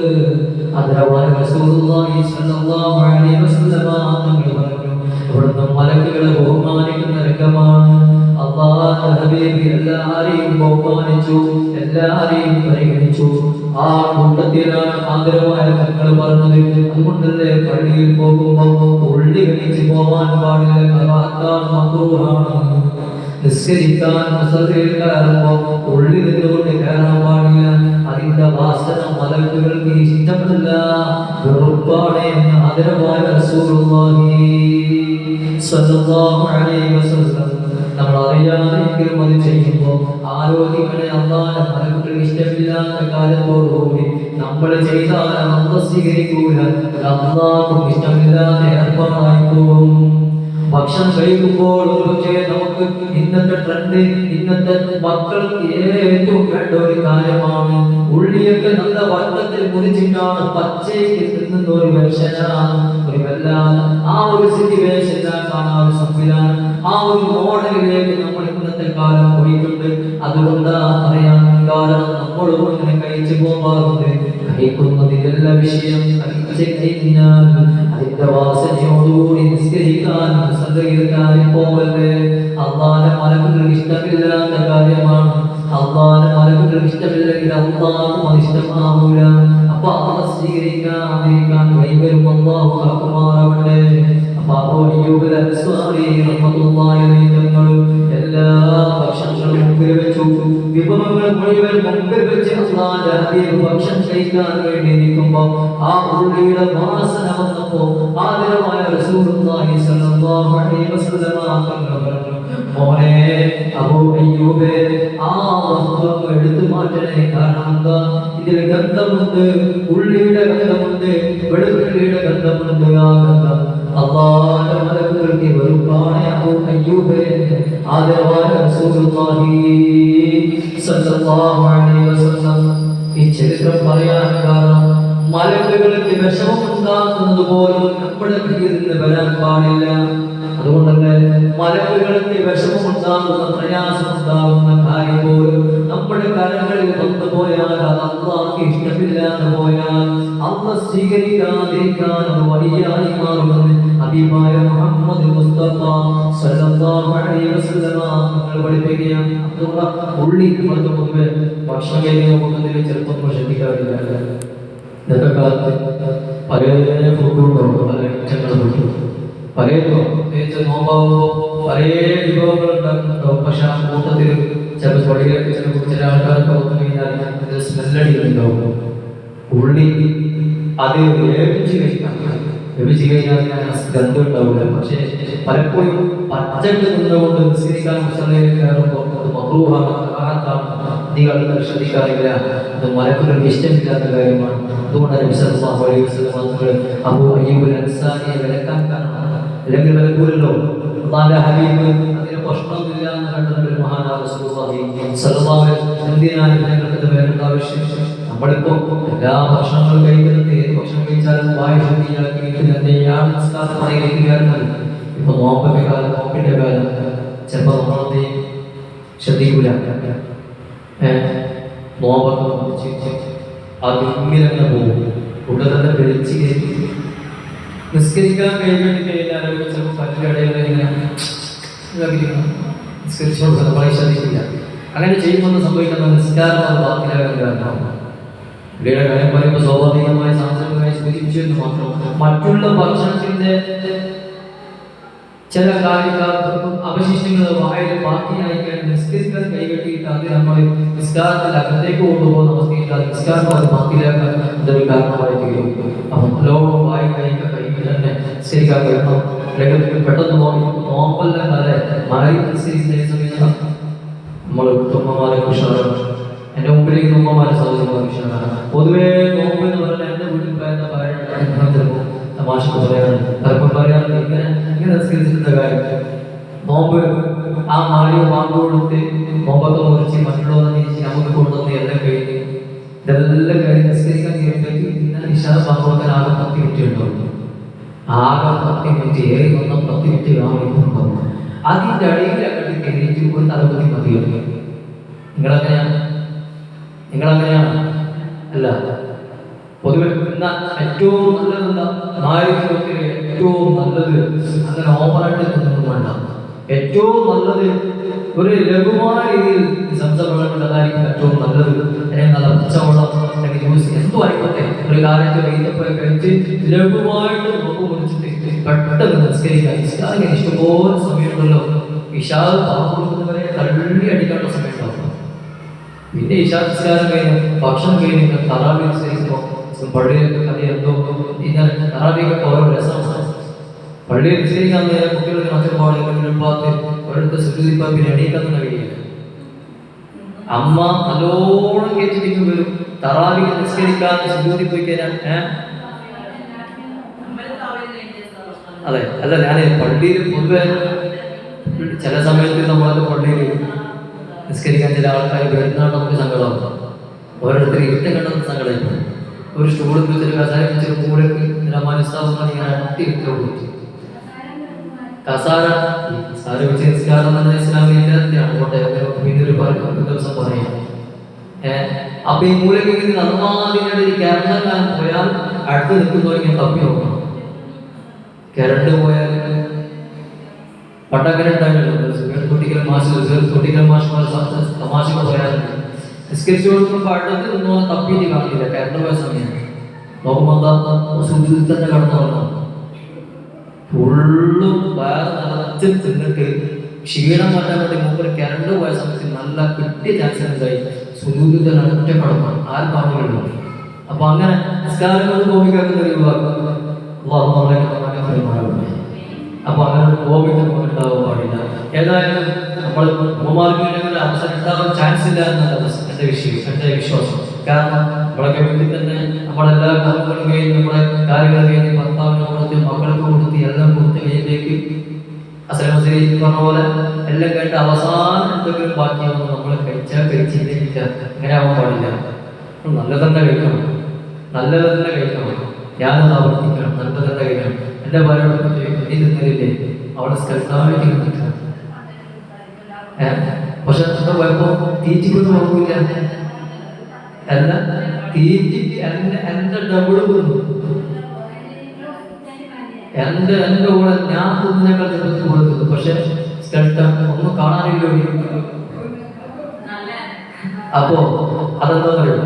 ആദരവായ റസൂലുള്ളാഹി സ്വല്ലല്ലാഹു അലൈഹി വസല്ലം തങ്ങൾ പറഞ്ഞു, ഇവിടുന്ന് മലക്കുകളെ ബഹുമാനിക്കുന്ന രംഗമാണ്. അല്ലാഹുവിന്റെ ഹബീബ് എല്ലാവരെയും ബഹുമാനിച്ചു, എല്ലാവരെയും പരിഗണിച്ചു. ആ കൂട്ടത്തിലാണ് ആദരവായ തങ്ങൾ പറഞ്ഞത്, അതുകൊണ്ടല്ലേ പള്ളിയിൽ പോകുമ്പോൾ ഉള്ളി കഴിച്ച് പോവാൻ പാടില്ല, കറാത്താൻ മക്രൂഹാണ്. നിസ്കരിക്കാൻ മുസല്ലയിൽ കയറുമ്പോൾ ഉള്ളി നിന്നുകൊണ്ട് കയറാൻ പാടില്ല, അതിന്റെ വാസന മലക്കുകൾക്ക് ഇഷ്ടമല്ല, വെറുപ്പാണ് എന്ന് ആദരവായ റസൂലുള്ളാഹി സ്വല്ലല്ലാഹു അലൈഹി വസല്ലം നമ്മൾ അറിയാതെങ്കിലും അത് ചെയ്യുമ്പോൾ ആരോഗ്യങ്ങളെ അല്ലാഹുവിന്റെ മലക്കുകൾ ഇഷ്ടമില്ലാത്ത കാര്യത്തോടുകൂടി നമ്മൾ ചെയ്താൽ അല്ലാഹു സ്വീകരിക്കൂല, അല്ലാഹുവിനും ഇഷ്ടമില്ലാത്ത ഏർപ്പാടായി പോകും. ഭക്ഷണം കഴിക്കുമ്പോൾ ഒരുപക്ഷേ നമുക്ക് ഇന്നത്തെ ട്രെൻഡ്, ഇന്നത്തെ മക്കൾക്ക് ഏറ്റവും വേണ്ട ഒരു കാര്യമാണ് ഉള്ളിയൊക്കെ നല്ല വട്ടത്തിൽ മുറിച്ചിട്ടാണ് പച്ചയ്ക്ക് തിന്നുന്ന ഒരു വേഷനാണ്, ഒരു വല്ലാതെ ആ ഒരു സിറ്റുവേഷനിലാണ് ആ ഒരു സംവിധാനം, ആ ഒരു മോഡലിലേക്ക് നമ്മൾ ഇന്നത്തെ കാലം പോയിട്ടുണ്ട്. അതുകൊണ്ടാണ് പറയാൻ കാരണം നമ്മളും അങ്ങനെ കഴിച്ചു പോകാറുണ്ട്. കഴിക്കുന്നതിലുള്ള വിഷയം കഴിച്ച് കഴിഞ്ഞാൽ അതിന്റെ വാസനയോടുകൂടി നിസ്കരിക്കാൻ പോകല്ലേ. അള്ളാന്റെ മലക്കുകൾ ഇഷ്ടമില്ലാത്ത കാര്യമാണ്. അള്ളാന്റെ മലക്കുകൾ ഇഷ്ടമില്ലെങ്കിൽ അള്ളാഹും അത് ഇഷ്ടമാവൂല. അപ്പൊ അള്ളാഹ് സ്വീകരിക്കാൻ വൈവരും അള്ളാഹു കാക്കുമാറാവട്ടെ. അപ്പൊ അബൂ അയ്യൂബ് അൽ-അൻസ്വാരി റഹ്മത്തുള്ളാഹി അലൈഹി തങ്ങൾ എല്ലാ ഭക്ഷണങ്ങളും മുമ്പിൽ വെച്ചു, വിഭവങ്ങൾ മുഴുവൻ മുമ്പിൽ വെച്ച് അല്ലാഹുവിന്റെ ഹബീബ് ഭക്ഷണം കഴിക്കാൻ വേണ്ടി ഇരിക്കുമ്പോൾ ആ ഉള്ളിയുടെ വാസന വന്നപ്പോൾ ആദരവായ റസൂലുള്ളാഹി സ്വല്ലല്ലാഹു അലൈഹി വസല്ലം പറഞ്ഞു, മോനെ അബൂ അയ്യൂബേ, ആ വസ്തു എടുത്തു മാറ്റണേ. കാരണം എന്താ? ഇതിൽ ഗന്ധമുണ്ട്, ഉള്ളിയുടെ ഗന്ധമുണ്ട്, വെളുത്തുള്ളിയുടെ ഗന്ധമുണ്ട്. ആ ഗന്ധം അല്ലാഹുവിന്റെ മലക്കുകൾക്ക് വെറുപ്പാണ്. അബൂ അയ്യൂബേ, ആദരവായ റസൂലുള്ളാഹി സ്വല്ലല്ലാഹു അലൈഹി വസല്ലം ഈ ചരിത്രം പറയാൻ കാരണം മലക്കുകൾക്ക് വിഷമമുണ്ടാക്കുന്നത് പോലും നമ്മുടെ കയ്യിൽ നിന്ന് വരാൻ പാടില്ല. അതുകൊണ്ടല്ലേ മലക്കുകൾക്ക് വിഷമമുണ്ടാകുന്ന, പ്രയാസമുണ്ടാകുന്ന കാര്യം പോലും നമ്മുടെ കരങ്ങളിൽ വന്നു പോയാൽ അത് അല്ലാഹുവിന് ഇഷ്ടമില്ലാതെ പോയാൽ അല്ലാഹു സ്വീകരിക്കാതിരിക്കാൻ അത് വഴിയായി മാറുമെന്ന് ഹബീബായ മുഹമ്മദ് മുസ്തഫ സ്വല്ലല്ലാഹു അലൈഹി വസല്ലം നമ്മൾ പഠിപ്പിക്കുകയാണ്. അതുകൊണ്ട് ഉള്ളിക്ക് വന്ന് പൊതുവെ ഭക്ഷണം കഴിക്കുന്നതിൽ ചെറുപ്പം ശ്രദ്ധിക്കാറില്ല. ഇന്നത്തെ കാലത്ത് പല ഫുഡുണ്ടാവും, പല ഐറ്റങ്ങളും പലതും പ്രത്യേകിച്ച് നോമ്പാകുമ്പോൾ പല വിഭവങ്ങൾ ഉണ്ടാക്കുന്നുണ്ടാവും. പക്ഷെ ആ കൂട്ടത്തിൽ ചിലപ്പോൾ ചില ആൾക്കാർക്ക് വന്നു കഴിഞ്ഞാൽ സ്മെല്ലടിക്കുന്നുണ്ടാവും. ഉള്ളി അത് വേവിച്ച് കഴിഞ്ഞാൽ ഗന്ധം ഉണ്ടാവില്ല. പക്ഷെ പലപ്പോഴും പച്ചക്ക് നിന്നുകൊണ്ട് നിസ്കരിക്കാൻ മുസ്ലിം കയറുമ്പോൾ അത് മക്രൂഹാണ്, അധികം ശ്രദ്ധിക്കാറില്ല. അത് മലക്കുകൾക്ക് ഇഷ്ടമില്ലാത്ത കാര്യമാണ്. അതുകൊണ്ടാണ് നബി സല്ലല്ലാഹു അലൈഹി വസല്ലം അബൂ അയ്യൂബ് അൻസാരിയെ വിലക്കാൻ കാരണമാണ്. അല്ലെങ്കിൽ വിലക്കൂലല്ലോ. അല്ലാഹുവിന്റെ ഹബീബ് അതിന് പ്രശ്നമൊന്നുമില്ല എന്ന് കണ്ടത് മഹാനായ റസൂലുള്ളാഹി സ്വല്ലല്ലാഹു അലൈഹി വസല്ലം. എന്തിനാണ് ഞങ്ങൾക്ക് വേണ്ട ആവശ്യം? നമ്മളിപ്പോ എല്ലാ ഭക്ഷണങ്ങളും കഴിക്കുന്നത്, ഏത് ഭക്ഷണം കഴിച്ചാലും വായ ശുദ്ധിയാക്കിയിട്ട് നമസ്കാരത്തിലേക്ക് കയറുന്നത്. ഇപ്പൊ നോമ്പിന്റെ കാലം ചിലപ്പോ നമ്മളൊന്നും ശ്രദ്ധിക്കൂല. നോമ്പൊക്കെ അതിങ്ങനെ പോകും. ഉടനെ തന്നെ വെളിച്ച് കയറ്റി നിസ്കരിക്കാൻ കഴിഞ്ഞിട്ട് കഴിഞ്ഞാൽ ചിലപ്പോൾ പല്ലിടയിൽ നിസ്കരിച്ചോണ്ട് നമ്മളെ ശ്രദ്ധിക്കില്ല. അങ്ങനെ ചെയ്യുമ്പോൾ സംഭവിക്കുന്ന നിസ്കാരം ബാക്കിലാകാൻ കാരണമാണ്. ഇവിടെ കാര്യം പറയുമ്പോൾ സ്വാഭാവികമായി സാന്ദർഭികമായി സൂചിപ്പിച്ചു എന്ന് മാത്രം. മറ്റുള്ള ഭക്ഷണത്തിന്റെ ചില കാര്യങ്ങൾക്കും അവശിഷ്ടങ്ങൾ വായിൽ ബാക്കിയായിക്കാണ് നിസ്കരിക്കാൻ കൈകെട്ടിയിട്ട് അത് നമ്മൾ നിസ്കാരത്തിൽ അകത്തേക്ക് കൊണ്ടുപോകുന്ന അവസ്ഥയിൽ അത് നിസ്കാരം അത് ബാക്കിലാക്കാൻ ഇതൊരു കാരണമായി തീരും. അപ്പം ലോകം വായി കൈക്ക് തന്നെ നിസ്കരിക്കാൻ കഴിയണം. അല്ലെങ്കിൽ പെട്ടെന്ന് നോമ്പെല്ലാം അതെ മാറി നിസ്കരിക്കുന്ന സമയത്ത് നമ്മൾ ഉമ്മമാരെ ഉഷാറാണ്. എൻ്റെ മുമ്പിലേക്ക് ഉമ്മമാരെ സൗകര്യമാരെ ഉഷാറാണ്. പൊതുവേ നോമ്പ് എന്ന് പറഞ്ഞാൽ എൻ്റെ വീട്ടിൽ പറയുന്ന ചിലപ്പോൾ തമാശക്ക് പറയാറുണ്ട്. ചിലപ്പോൾ പറയാറുണ്ട് ഇങ്ങനെ നിസ്കരിച്ചിട്ടുള്ള കാര്യം. നോമ്പ് ആ മാറിയോ വാങ്ങ് കൊടുത്ത് നോമ്പൊക്കെ മുറിച്ച് മറ്റുള്ളവരെ നീച്ച് നമുക്ക് കൊണ്ടുവന്ന് എല്ലാം കഴിഞ്ഞ് ഇതെല്ലാം കഴിഞ്ഞ് നിസ്കരിക്കാൻ ചെയ്യുമ്പോഴേക്ക് ഇന്നലെ ഇഷാ വാങ്ങുമ്പോൾ ആകെ 10 മിനിറ്റ് ഉണ്ടാവും. ആകെ 10 മിനിറ്റ്, ഏറി വന്ന 10 മിനിറ്റ് കാണുന്നുണ്ടാവും. അതിൻ്റെ അടിയിൽ അങ്ങോട്ട് കയറിയിട്ട് ഒരു തലപതി മതിയാണ്. നിങ്ങളങ്ങനെയാണ് അല്ല. പൊതുവെ ഏറ്റവും നല്ലതെന്താ? നായകത്തിൽ ഏറ്റവും നല്ലത് അങ്ങനെ ഓപ്പറായിട്ട് ഒന്നും വേണ്ട. ഏറ്റവും നല്ലത് ഒരു ലഘുവായ രീതിയിൽ സംസാരമുള്ളതായിരിക്കും ഏറ്റവും നല്ലത്. അല്ലെങ്കിൽ നല്ല പച്ചവെള്ളം അല്ലെങ്കിൽ ജ്യൂസ് എന്തോ ആയിക്കോട്ടെ, ഒരു കാലത്ത് വെയിലപ്പോയി കഴിച്ച് ലഘുവായിട്ട് നോക്ക് മുറിച്ചിട്ട് പെട്ടെന്ന് നിസ്കരിക്കാൻ. നിസ്കാരം ഇഷ്ടംപോലെ സമയമുണ്ടല്ലോ. ഇഷാ പാമ്പ് കൊടുക്കുന്നവരെ തള്ളി അടിക്കാനുള്ള സമയം ഉണ്ടാവും. പിന്നെ ഇഷാ നിസ്കാരം കഴിഞ്ഞ് ഭക്ഷണം കഴിഞ്ഞ് തറാവി നിസ്കരിക്കുമ്പോൾ പള്ളിയിലൊക്കെ കഥ എന്തോ ഇങ്ങനെ തറാവിയൊക്കെ ഓരോ രസമാണ്. പള്ളിയിൽ നിസ്കരിക്കാൻ നേരം കുട്ടികൾക്ക് മറ്റൊരുപാട് ഒരിടത്ത് സുഖിപ്പാൻ പിന്നെ എണീക്കാന്നുള്ള കഴിയില്ല. അമ്മ നല്ലോണം കേട്ടിട്ട് വരും. തറാവിക്ക് നിസ്കരിക്കാൻ സുഖൂതി പോയി കഴിഞ്ഞാൽ അതെ അല്ല, ഞാൻ പള്ളിയിൽ പൊതുവെ ചില സമയത്ത് നമ്മളൊക്കെ പള്ളിയിൽ നിസ്കരിക്കാൻ ചില ആൾക്കാർ വരുന്നതാണ് നമുക്ക് സങ്കടമാകും. ഓരോരുത്തർ ഇരുത്തം കണ്ടെന്ന് സങ്കടമായിരുന്നു. ഒരു സ്റ്റൂളിൽ വെച്ചൊരു കസാര വെച്ചൊരു കൂടെയൊക്കെ മനസ്സാവുന്ന ഞാൻ അട്ടിയിട്ട് കൊടുത്തു. കസാര വെച്ച് നിസ്കാരം എന്ന ഇസ്ലാമിലാണ്. പിന്നൊരു ദിവസം പറയാം. അപ്പൊ ഈ മൂലക്ക് നന്നാതിനോട് കിരണ്ടാൻ പോയാൽ അടുത്ത് നിൽക്കുന്നവർക്ക് തപ്പി നോക്കണം. കിരണ്ട് പോയാൽ പണ്ടങ്ങനെ ഉണ്ടായിരുന്നല്ലോ. കുട്ടിക്കൽ മാഷ് തമാശകൾ പറയാറുണ്ട്. നിസ്കരിച്ചു കൊടുക്കുമ്പോൾ അടുത്ത് നിന്നോ തപ്പിയിട്ട് കാണില്ല. കിരണ്ട് പോയ സമയം നോക്കുമ്പോൾ സുഖത്തിൽ തന്നെ കടന്നു വരണം. ഫുള്ളും വേറെ നിറച്ച് തിന്നിട്ട് ക്ഷീണം മാറ്റാൻ വേണ്ടി മുമ്പ് കിരണ്ട് പോയ സമയത്ത് നല്ല കിട്ടിയ ചാൻസ് ഉണ്ടായി. സുജൂദിൽ തന്നെ ഒറ്റ കടക്കണം, ആരും കാണുകയുള്ളൂ. അപ്പൊ അങ്ങനെ നിസ്കാരം കൊണ്ട് കോപിക്കാക്കുന്ന ഒരു അപ്പൊ അങ്ങനെ ഒരു കോപിക്ക് നമുക്ക് ഉണ്ടാവാൻ പാടില്ല. ഏതായാലും നമ്മൾ ഉമ്മമാർക്ക് അവസരം ഉണ്ടാവാൻ ചാൻസ് ഇല്ല എന്നല്ല എൻ്റെ വിശ്വാസം. കാരണം നമ്മളൊക്കെ വീട്ടിൽ തന്നെ നമ്മളെല്ലാ കർമ്മങ്ങളും കഴിഞ്ഞ് നമ്മുടെ കാര്യങ്ങൾ കഴിഞ്ഞ് ഭർത്താവിന് കൊടുത്ത് മക്കൾക്ക് കൊടുത്ത് എല്ലാം കൊടുത്ത് കഴിഞ്ഞേക്ക് അസലമസരി പറഞ്ഞ പോലെ എല്ലാം കേട്ട് അവസാനം എന്തെങ്കിലും ബാക്കിയാവുമ്പോൾ നമ്മൾ കഴിച്ചില്ല. അങ്ങനെ ആവാൻ പാടില്ല. നല്ല തന്നെ കഴിക്കണം, നല്ലത് തന്നെ കഴിക്കണം. ഞാനത് ആവർത്തിക്കണം, നല്ലത് തന്നെ കഴിക്കണം. എൻ്റെ ഭാര്യയോട് നീ തിന്നലില്ലേ, അവിടെ സ്ഥലത്തായിട്ട് നിൽക്കണം. പക്ഷെ എന്താ കുഴപ്പം, തീറ്റിക്കൊന്നും കുഴപ്പമില്ല. അല്ല തീറ്റിക്ക് എന്റെ ഡബിള് തിന്നു. എന്റെ കൂടെ ഞാൻ തിന്നേക്കാൾ ചെറുപ്പത്തിൽ കൂടെ തിന്നു. പക്ഷെ ഒന്നും കാണാനില്ല. അപ്പോ അതെന്താ പറയുക,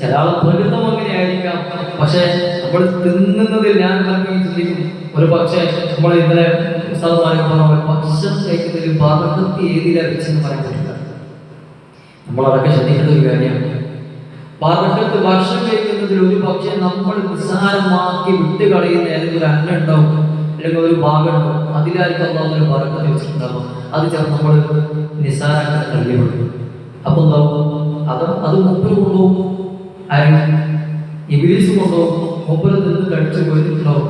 ചില ആൾ പ്രകൃതം അങ്ങനെ ആയിരിക്കാം. പക്ഷെ നമ്മൾ തിന്നുന്നതിൽ ഞാൻ ചിന്തിക്കും, ഒരു പക്ഷേ നമ്മൾ ഇന്നലെ ഭക്ഷണം കഴിക്കുന്നതിൽ ബർക്കത്ത് ഏതിലാണ് വെച്ചെന്ന് പറയാൻ പറ്റില്ല. നമ്മളതൊക്കെ ശ്രദ്ധിക്കേണ്ട ഒരു കാര്യമാണ്. ബർക്കത്ത് ഭക്ഷണം കഴിക്കുന്നതിൽ ഒരു പക്ഷേ നമ്മൾ നിസ്സാരമാക്കി വിട്ടുകളയുന്ന ഏതെങ്കിലും ഒരു അന്നം ഉണ്ടാവും, അല്ലെങ്കിൽ ഒരു ഭാഗം ഉണ്ടാവും, അതിലായിരിക്കും അള്ളാഹു ബർക്കത്ത് വെച്ചിട്ടുണ്ടാവും. അത് ചിലപ്പോൾ നമ്മൾ നിസ്സാരമാക്കി തള്ളിവിടും. അപ്പൊ എന്താവും, അത് മുമ്പിൽ കൊണ്ടുപോകും. ആരും ഇബ്ലീസ് കൊണ്ടുപോകും. മുമ്പിൽ നിന്ന് കഴിച്ചു പോയിട്ടുണ്ടാവും.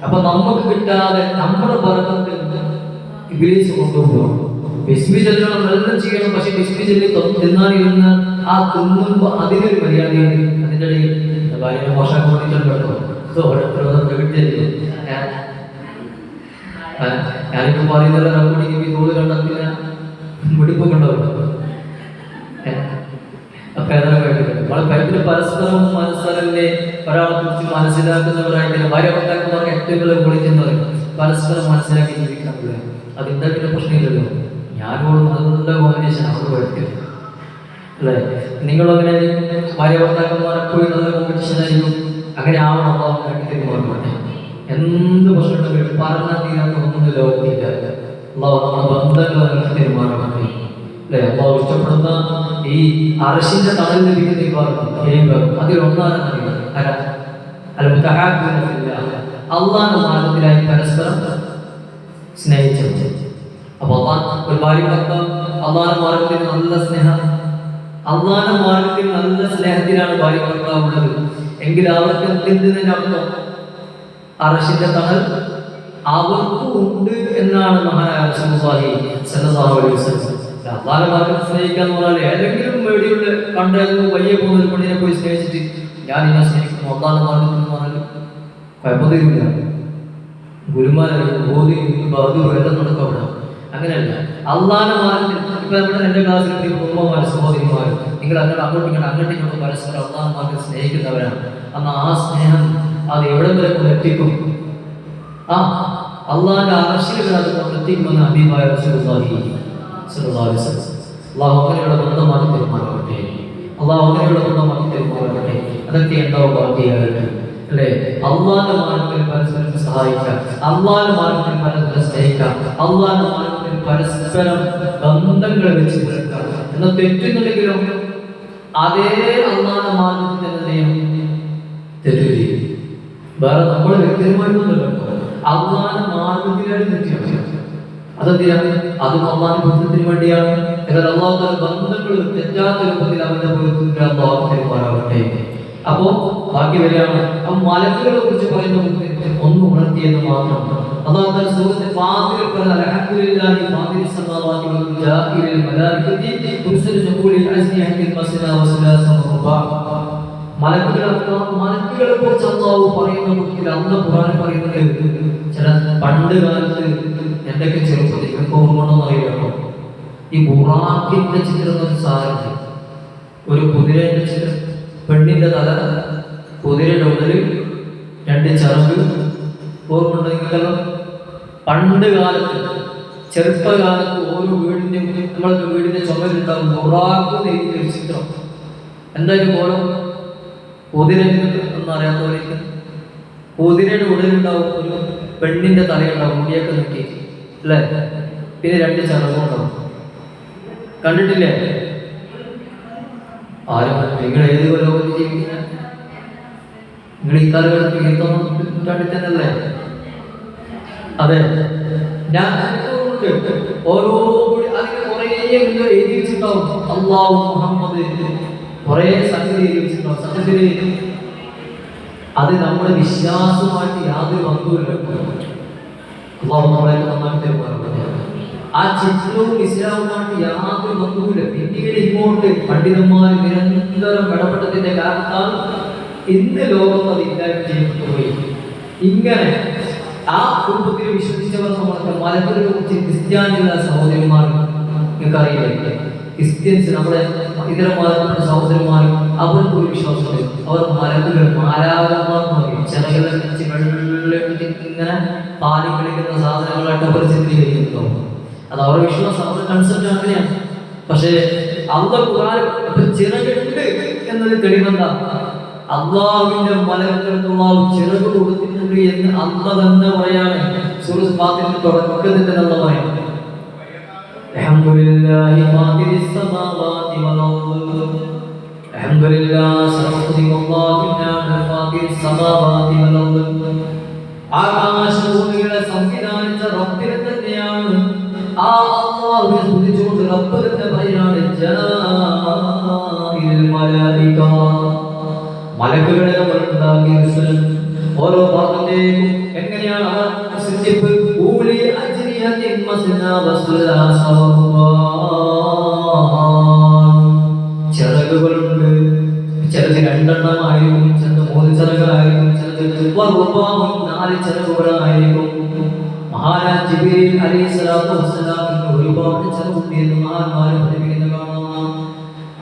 അപ്പൊ നമുക്ക് കിട്ടാതെ നമ്മുടെ ബർക്കത്ത് ഇബ്ലീസ് കൊണ്ടുപോകും. ബിസ്മി ചൊല്ലണം, എല്ലാം ചെയ്യണം. പക്ഷെ ബിസ്മി ചൊല്ലി തിന്നാനിരുന്ന് ആ തിന്നുമ്പോ അതിനൊരു മര്യാദയുണ്ട്. അതിൻ്റെ ഇടയിൽ ഭാര്യ മോശം കൊണ്ടിട്ടുണ്ടോ പ്രകൃതിയായിരിക്കും. ഞാനിപ്പോ പറയുന്നില്ല, നമുക്ക് തോട് കണ്ടെത്തില്ല വെടിപ്പൊക്കെ ഉണ്ടാവും. അപ്പൊ നമ്മളെ പൈപ്പിന് പരസ്പരം മനസ്സരല്ലേ ഒരാളെ കുറിച്ച് മനസ്സിലാക്കുന്നവരായിട്ടില്ല. ഭാര്യ ഭർത്താക്കന്മാർക്ക് ഏറ്റവും വലിയ വിളിക്കുന്ന പരസ്പരം മനസ്സിലാക്കി ജീവിക്കാൻ പറ്റില്ല. അതുണ്ടാക്കിയ പ്രശ്നമില്ലല്ലോ. ഞാനോട് നല്ല കോമ്പിനേഷൻ അവിടെ കുഴപ്പമില്ല അല്ലേ? നിങ്ങളങ്ങനെ ഭാര്യ ഭർത്താക്കന്മാരെപ്പോഴും നല്ല കോമ്പറ്റീഷൻ ആയിരിക്കും. അങ്ങനെ ആവണം ഉണ്ടാക്കി. എന്ത് പ്രശ്നമുണ്ടെങ്കിലും പറഞ്ഞാൽ തീരാത്ത ഒന്നും ലോകത്തില്ല. നമ്മുടെ ബന്ധങ്ങൾ തീരുമാനമാണ് അല്ലെ? അള്ളാഹു ഇഷ്ടപ്പെടുന്ന ഈ അർശിന്റെ തണൽ ലഭിക്കുന്ന വിഭാഗം അതിലൊന്നാണ് അള്ളാന്റെ മാർഗത്തിലായി പരസ്പരം സ്നേഹിച്ചത്. അപ്പൊ ഒരു ഭാര്യ ഭർത്താവ് അള്ളാന്റെ മാർഗത്തിൽ നല്ല സ്നേഹം, അള്ളാന്റെ മാർഗത്തിൽ നല്ല സ്നേഹത്തിലാണ് ഭാര്യ ഭർത്താവ് ഉള്ളത് എങ്കിൽ അവർക്ക് എന്തിന്റെ അർത്ഥം, അർശിന്റെ തണൽ അവർക്കും ഉണ്ട് എന്നാണ് മഹാനായ റസൂലുള്ളാഹി സ്വല്ലല്ലാഹു അലൈഹി വസല്ലം. അള്ളാഹുവിനെ മാർഗം സ്നേഹിക്കുക എന്ന് പറഞ്ഞാൽ ഏതെങ്കിലും വേടിയുള്ള കണ്ടു വയ്യ പോകുന്ന ഒരു പെണ്ണിനെ പോയി സ്നേഹിച്ചിട്ട് ഞാൻ ഇങ്ങനെ സ്നേഹിക്കുന്നു അള്ളാഹുവിന്റെ മാർഗത്തിൽ എന്ന് പറഞ്ഞാൽ കുഴപ്പമില്ല. ഗുരുമാരും ബോധി ബഹദൂർ എല്ലാം നടക്കും അവിടെ. അങ്ങനെയല്ല, അള്ളാഹുവിന്റെ മാർഗത്തിൽ. ഇപ്പൊ നമ്മുടെ എന്റെ ക്ലാസ്സിൽ കുടുംബമാരും സഹോദരിമാരും നിങ്ങൾ അങ്ങോട്ടും ഇങ്ങോട്ടും പരസ്പരം അള്ളാഹുവിന്റെ മാർഗത്തിൽ സ്നേഹിക്കുന്നവരാണ്. അന്ന് ആ സ്നേഹം അത് എവിടെ വരെ കൊണ്ടെത്തിക്കും? അള്ളാഹുവിന്റെ അർശിൽ അത് കൊണ്ടെത്തിക്കുമെന്ന് ഹബീബായ റസൂലുള്ളാഹി സ്വല്ലല്ലാഹു അലൈഹി വസല്ലം. അള്ളാഹു അങ്ങനെയുള്ള ബന്ധമാക്കി തീരുമാനമാകട്ടെ. അള്ളാഹു അങ്ങനെയുള്ള ബന്ധമാക്കി തീരുമാനമാകട്ടെ. അതൊക്കെ എന്താവും ബാക്കിയാകട്ടെ അല്ലേ? അള്ളാഹുവിന്റെ മാർഗത്തിൽ പരസ്പരം സഹായിക്കാം, അള്ളാഹുവിന്റെ മാർഗത്തിൽ പരസ്പരം സ്നേഹിക്കാം, അള്ളാഹുവിന്റെ മാർഗത്തിൽ പരസ്പരം ബന്ധങ്ങൾ വെച്ച് പുലർത്താം. എന്നാൽ തെറ്റുന്നുണ്ടെങ്കിലും അതേ അള്ളാഹുവിന്റെ മാർഗത്തിൽ തന്നെ തെറ്റു ചെയ്യും. വേറെ നമ്മൾ വ്യക്തിപരമായിട്ടൊന്നുമല്ല, അള്ളാഹുവിന്റെ മാർഗത്തിലാണ് തെറ്റിയാണ്. അതെന്തിനാണ്? അതും അള്ളാഹുവിന്റെ ബന്ധത്തിന് വേണ്ടിയാണ്. എന്നാൽ അള്ളാഹുവിന്റെ ബന്ധങ്ങൾ തെറ്റാത്ത രൂപത്തിൽ അവന്റെ ബന്ധത്തിൽ അള്ളാഹു തീരുമാനമാകട്ടെ. അപ്പോ ബാക്കി വരികയാണ്. അപ്പൊ മലക്കുകളെ കുറിച്ച് പറയുന്ന ഒന്ന് ഉണർത്തിയെന്ന് മാത്രം. അള്ളാഹു സൂറത്തുൽ ഫാത്തിറിൽ പറഞ്ഞ അൽഹംദുലില്ലാഹി ഫാത്തിറിസ് സമാവാതി വൽ ജാഇലിൽ മലായികതി തുർസിലു ജബൂലിൽ അസ്നിഹത്തിൽ മസ്നാ വസുലാസ വറുബാ. മലക്കുകളെ കുറിച്ച് അള്ളാഹു പറയുന്ന കൂട്ടത്തിൽ അന്ന് ഖുർആനിൽ പറയുന്നത് ചില പണ്ട് കാലത്ത് എന്തൊക്കെ ചെറുപ്പത്തിൽ ഓർമ്മണെന്ന് അറിയാമോ? ഈ ബുറാഖിന്റെ ചിത്രം ഒരു സാധനം, ഒരു കുതിരയുടെ ചിത്രം, പെണ്ണിന്റെ തല, കുതിരയുടെ ഉടല്, രണ്ട് ചറമ്പ്. ഓർമ്മയുണ്ടെങ്കിലോ പണ്ട് കാലത്ത് ചെറുപ്പകാലത്ത് ഓരോ വീടിന്റെ നമ്മളൊക്കെ വീടിന്റെ ചുമരിലുണ്ടാകും ബുറാഖ് എഴുതിയ ഒരു ചിത്രം. എന്തായാലും ഓരോ കുതിര ഒന്നും അറിയാത്തവർക്ക് കുതിരയുടെ ഉടലുണ്ടാവും, ഒരു പെണ്ണിന്റെ തലയുണ്ടാവും, മുടിയൊക്കെ നോക്കി അല്ലേ? പിന്നെ രണ്ട് ചറവുണ്ടാവും. കണ്ടിട്ടില്ലേ? ആരും നിങ്ങൾ ഏത് ലോകത്ത് ജീവിക്കുന്ന നിങ്ങൾ ഈ കാലഘട്ടത്തിൽ 21 നൂറ്റാണ്ടിൽ തന്നെയല്ലേ? അതെ, ഞാൻ ഓരോ അതിന് കുറേ എഴുതി വെച്ചിട്ടുണ്ടാവും. അള്ളാഹു മുഹമ്മദ് കുറേ സംഗതി എഴുതി വെച്ചിട്ടുണ്ടാവും. സത്യത്തിൽ അത് നമ്മുടെ വിശ്വാസമായിട്ട് യാതൊരു ബന്ധവുമില്ല. അള്ളാഹു നമ്മളെ നന്നായിട്ട് പറഞ്ഞു. ആ ചിത്രവും ഇസ്ലാമുമായിട്ട് യാതൊരു ബന്ധവുമില്ല. പിന്നീട് ഇങ്ങോട്ട് പണ്ഡിതന്മാർ നിരന്തരം ഇടപെട്ടതിന്റെ കാരണത്താൽ ഇന്ന് ലോകം അത് ഇല്ലായ്മ ചെയ്യപ്പെട്ടു പോയി. ഇങ്ങനെ ആ കുടുംബത്തിൽ വിശ്വസിച്ചവർ നമ്മൾക്ക് മലക്കുകളെ കുറിച്ച് ക്രിസ്ത്യാനികളുടെ സഹോദരന്മാർ നിങ്ങൾക്കറിയില്ലേ? ക്രിസ്ത്യൻസ് നമ്മുടെ ഇതര മതത്തിലുള്ള സഹോദരന്മാരും അവർക്ക് ഒരു വിശ്വാസമുണ്ട്. അവർ മലക്കുകൾ മാലാകന്മാർ എന്ന് പറയും. ചിലകളെ വെച്ച് വെള്ളം ഇങ്ങനെ പാലി കളിക്കുന്ന സാധനങ്ങളായിട്ട് അവർ ചിത്രീകരിക്കുന്നു. അത് അവരുടെ വിശ്വാസം, അവരുടെ കൺസെപ്റ്റ് അങ്ങനെയാണ്. പക്ഷേ അള്ളാഹ് ഖുർആനിൽ ചിറകുണ്ട് എന്നത് തെളിവെന്താ? അള്ളാഹുവിന്റെ മലക്കുകൾക്കുള്ള ചിറക് കൊടുത്തിട്ടുണ്ട് എന്ന് അള്ളാഹ് തന്നെ പറയാണ്. സൂറത്ത് ഫാത്തിഹയുടെ തുടക്കത്തിൽ തന്നെ അള്ളാഹ് പറയും, അൽഹംദുലില്ലാഹി ഫാത്തിരിസ് സമാവാതി വൽ അർദ്. അൽഹംദുലില്ലാഹി സർവ്വതികല്ലാഹു ഫാത്തിരിസ് സമാവാതി വൽ അർദ്. ആകാശഭൂമികളെ സംവിധാനിച്ച റബ്ബിനെ തന്നെയാണ്. ആ അല്ലാഹുവിനെ സ്തുതിച്ചുകൊണ്ട് റബ്ബ് തന്നെ പറയാണ്, ജാഇൽ മലായിക, മലക്കുകളെ നമ്മൾ ഉണ്ടാക്കി. ഓരോ ഭാഗത്തേക്കും എങ്ങനെയാണ് അവർ സൃഷ്ടിപ്പ്? ഊലി അജ്നിയത്തിൻ മസ്നാ വസുലാസ ചിറകുകളുണ്ട്. ചിലത് 2 എണ്ണമായിരിക്കും, ചിലത് 3 ചിറകായിരിക്കും, ചിലത് 4 ചിറകുകളായിരിക്കും. മഹാനായ ജിബ്രീൽ അലൈഹിസ്സലാത്തു വസ്സലാമിന് ഒരുപാട് ചിറകുണ്ട് എന്ന് മഹാന്മാർ പഠിപ്പിക്കുന്ന കാണാം.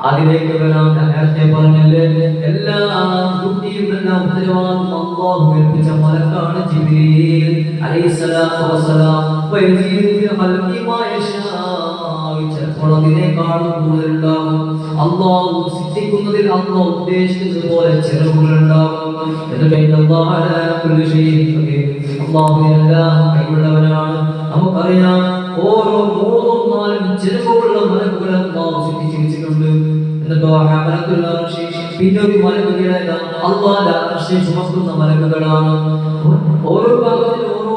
അതിലേക്ക് വരാൻ നേരത്തെ പറഞ്ഞല്ലേ, എല്ലാ കുട്ടിയും എല്ലാം ഉത്തരവാദിത്വം അല്ലാഹു ഏൽപ്പിച്ച മലക്കാണ് ജിബ്രീൽ അലൈഹിസ്സലാത്തു വസ്സലാം. ചിലപ്പോൾ അതിനേക്കാളും കൂടുതലുണ്ടാകും. അല്ലാഹു സൃഷ്ടിക്കുന്നതിൽ അല്ലാഹു ഉദ്ദേശിക്കുന്നത് പോലെ ചിറകുകളുണ്ടാകും. അല്ലാഹു എല്ലാം കൈയുള്ളവനാണ്. നമുക്കറിയാം, ഓരോ 3ഉം 4ഉം ചിറകുകളുള്ള മലക്കുകളെ അല്ലാഹു സൃഷ്ടിച്ചു വെച്ചിട്ടുണ്ട്. എന്നിട്ടോ പിന്നെ ഒരു മലക്കുകളെ അല്ലാഹുവിന്റെ അർശ് ചുമക്കുന്ന മലക്കുകളാണ്. ഓരോ ഭാഗത്തിലും ഓരോ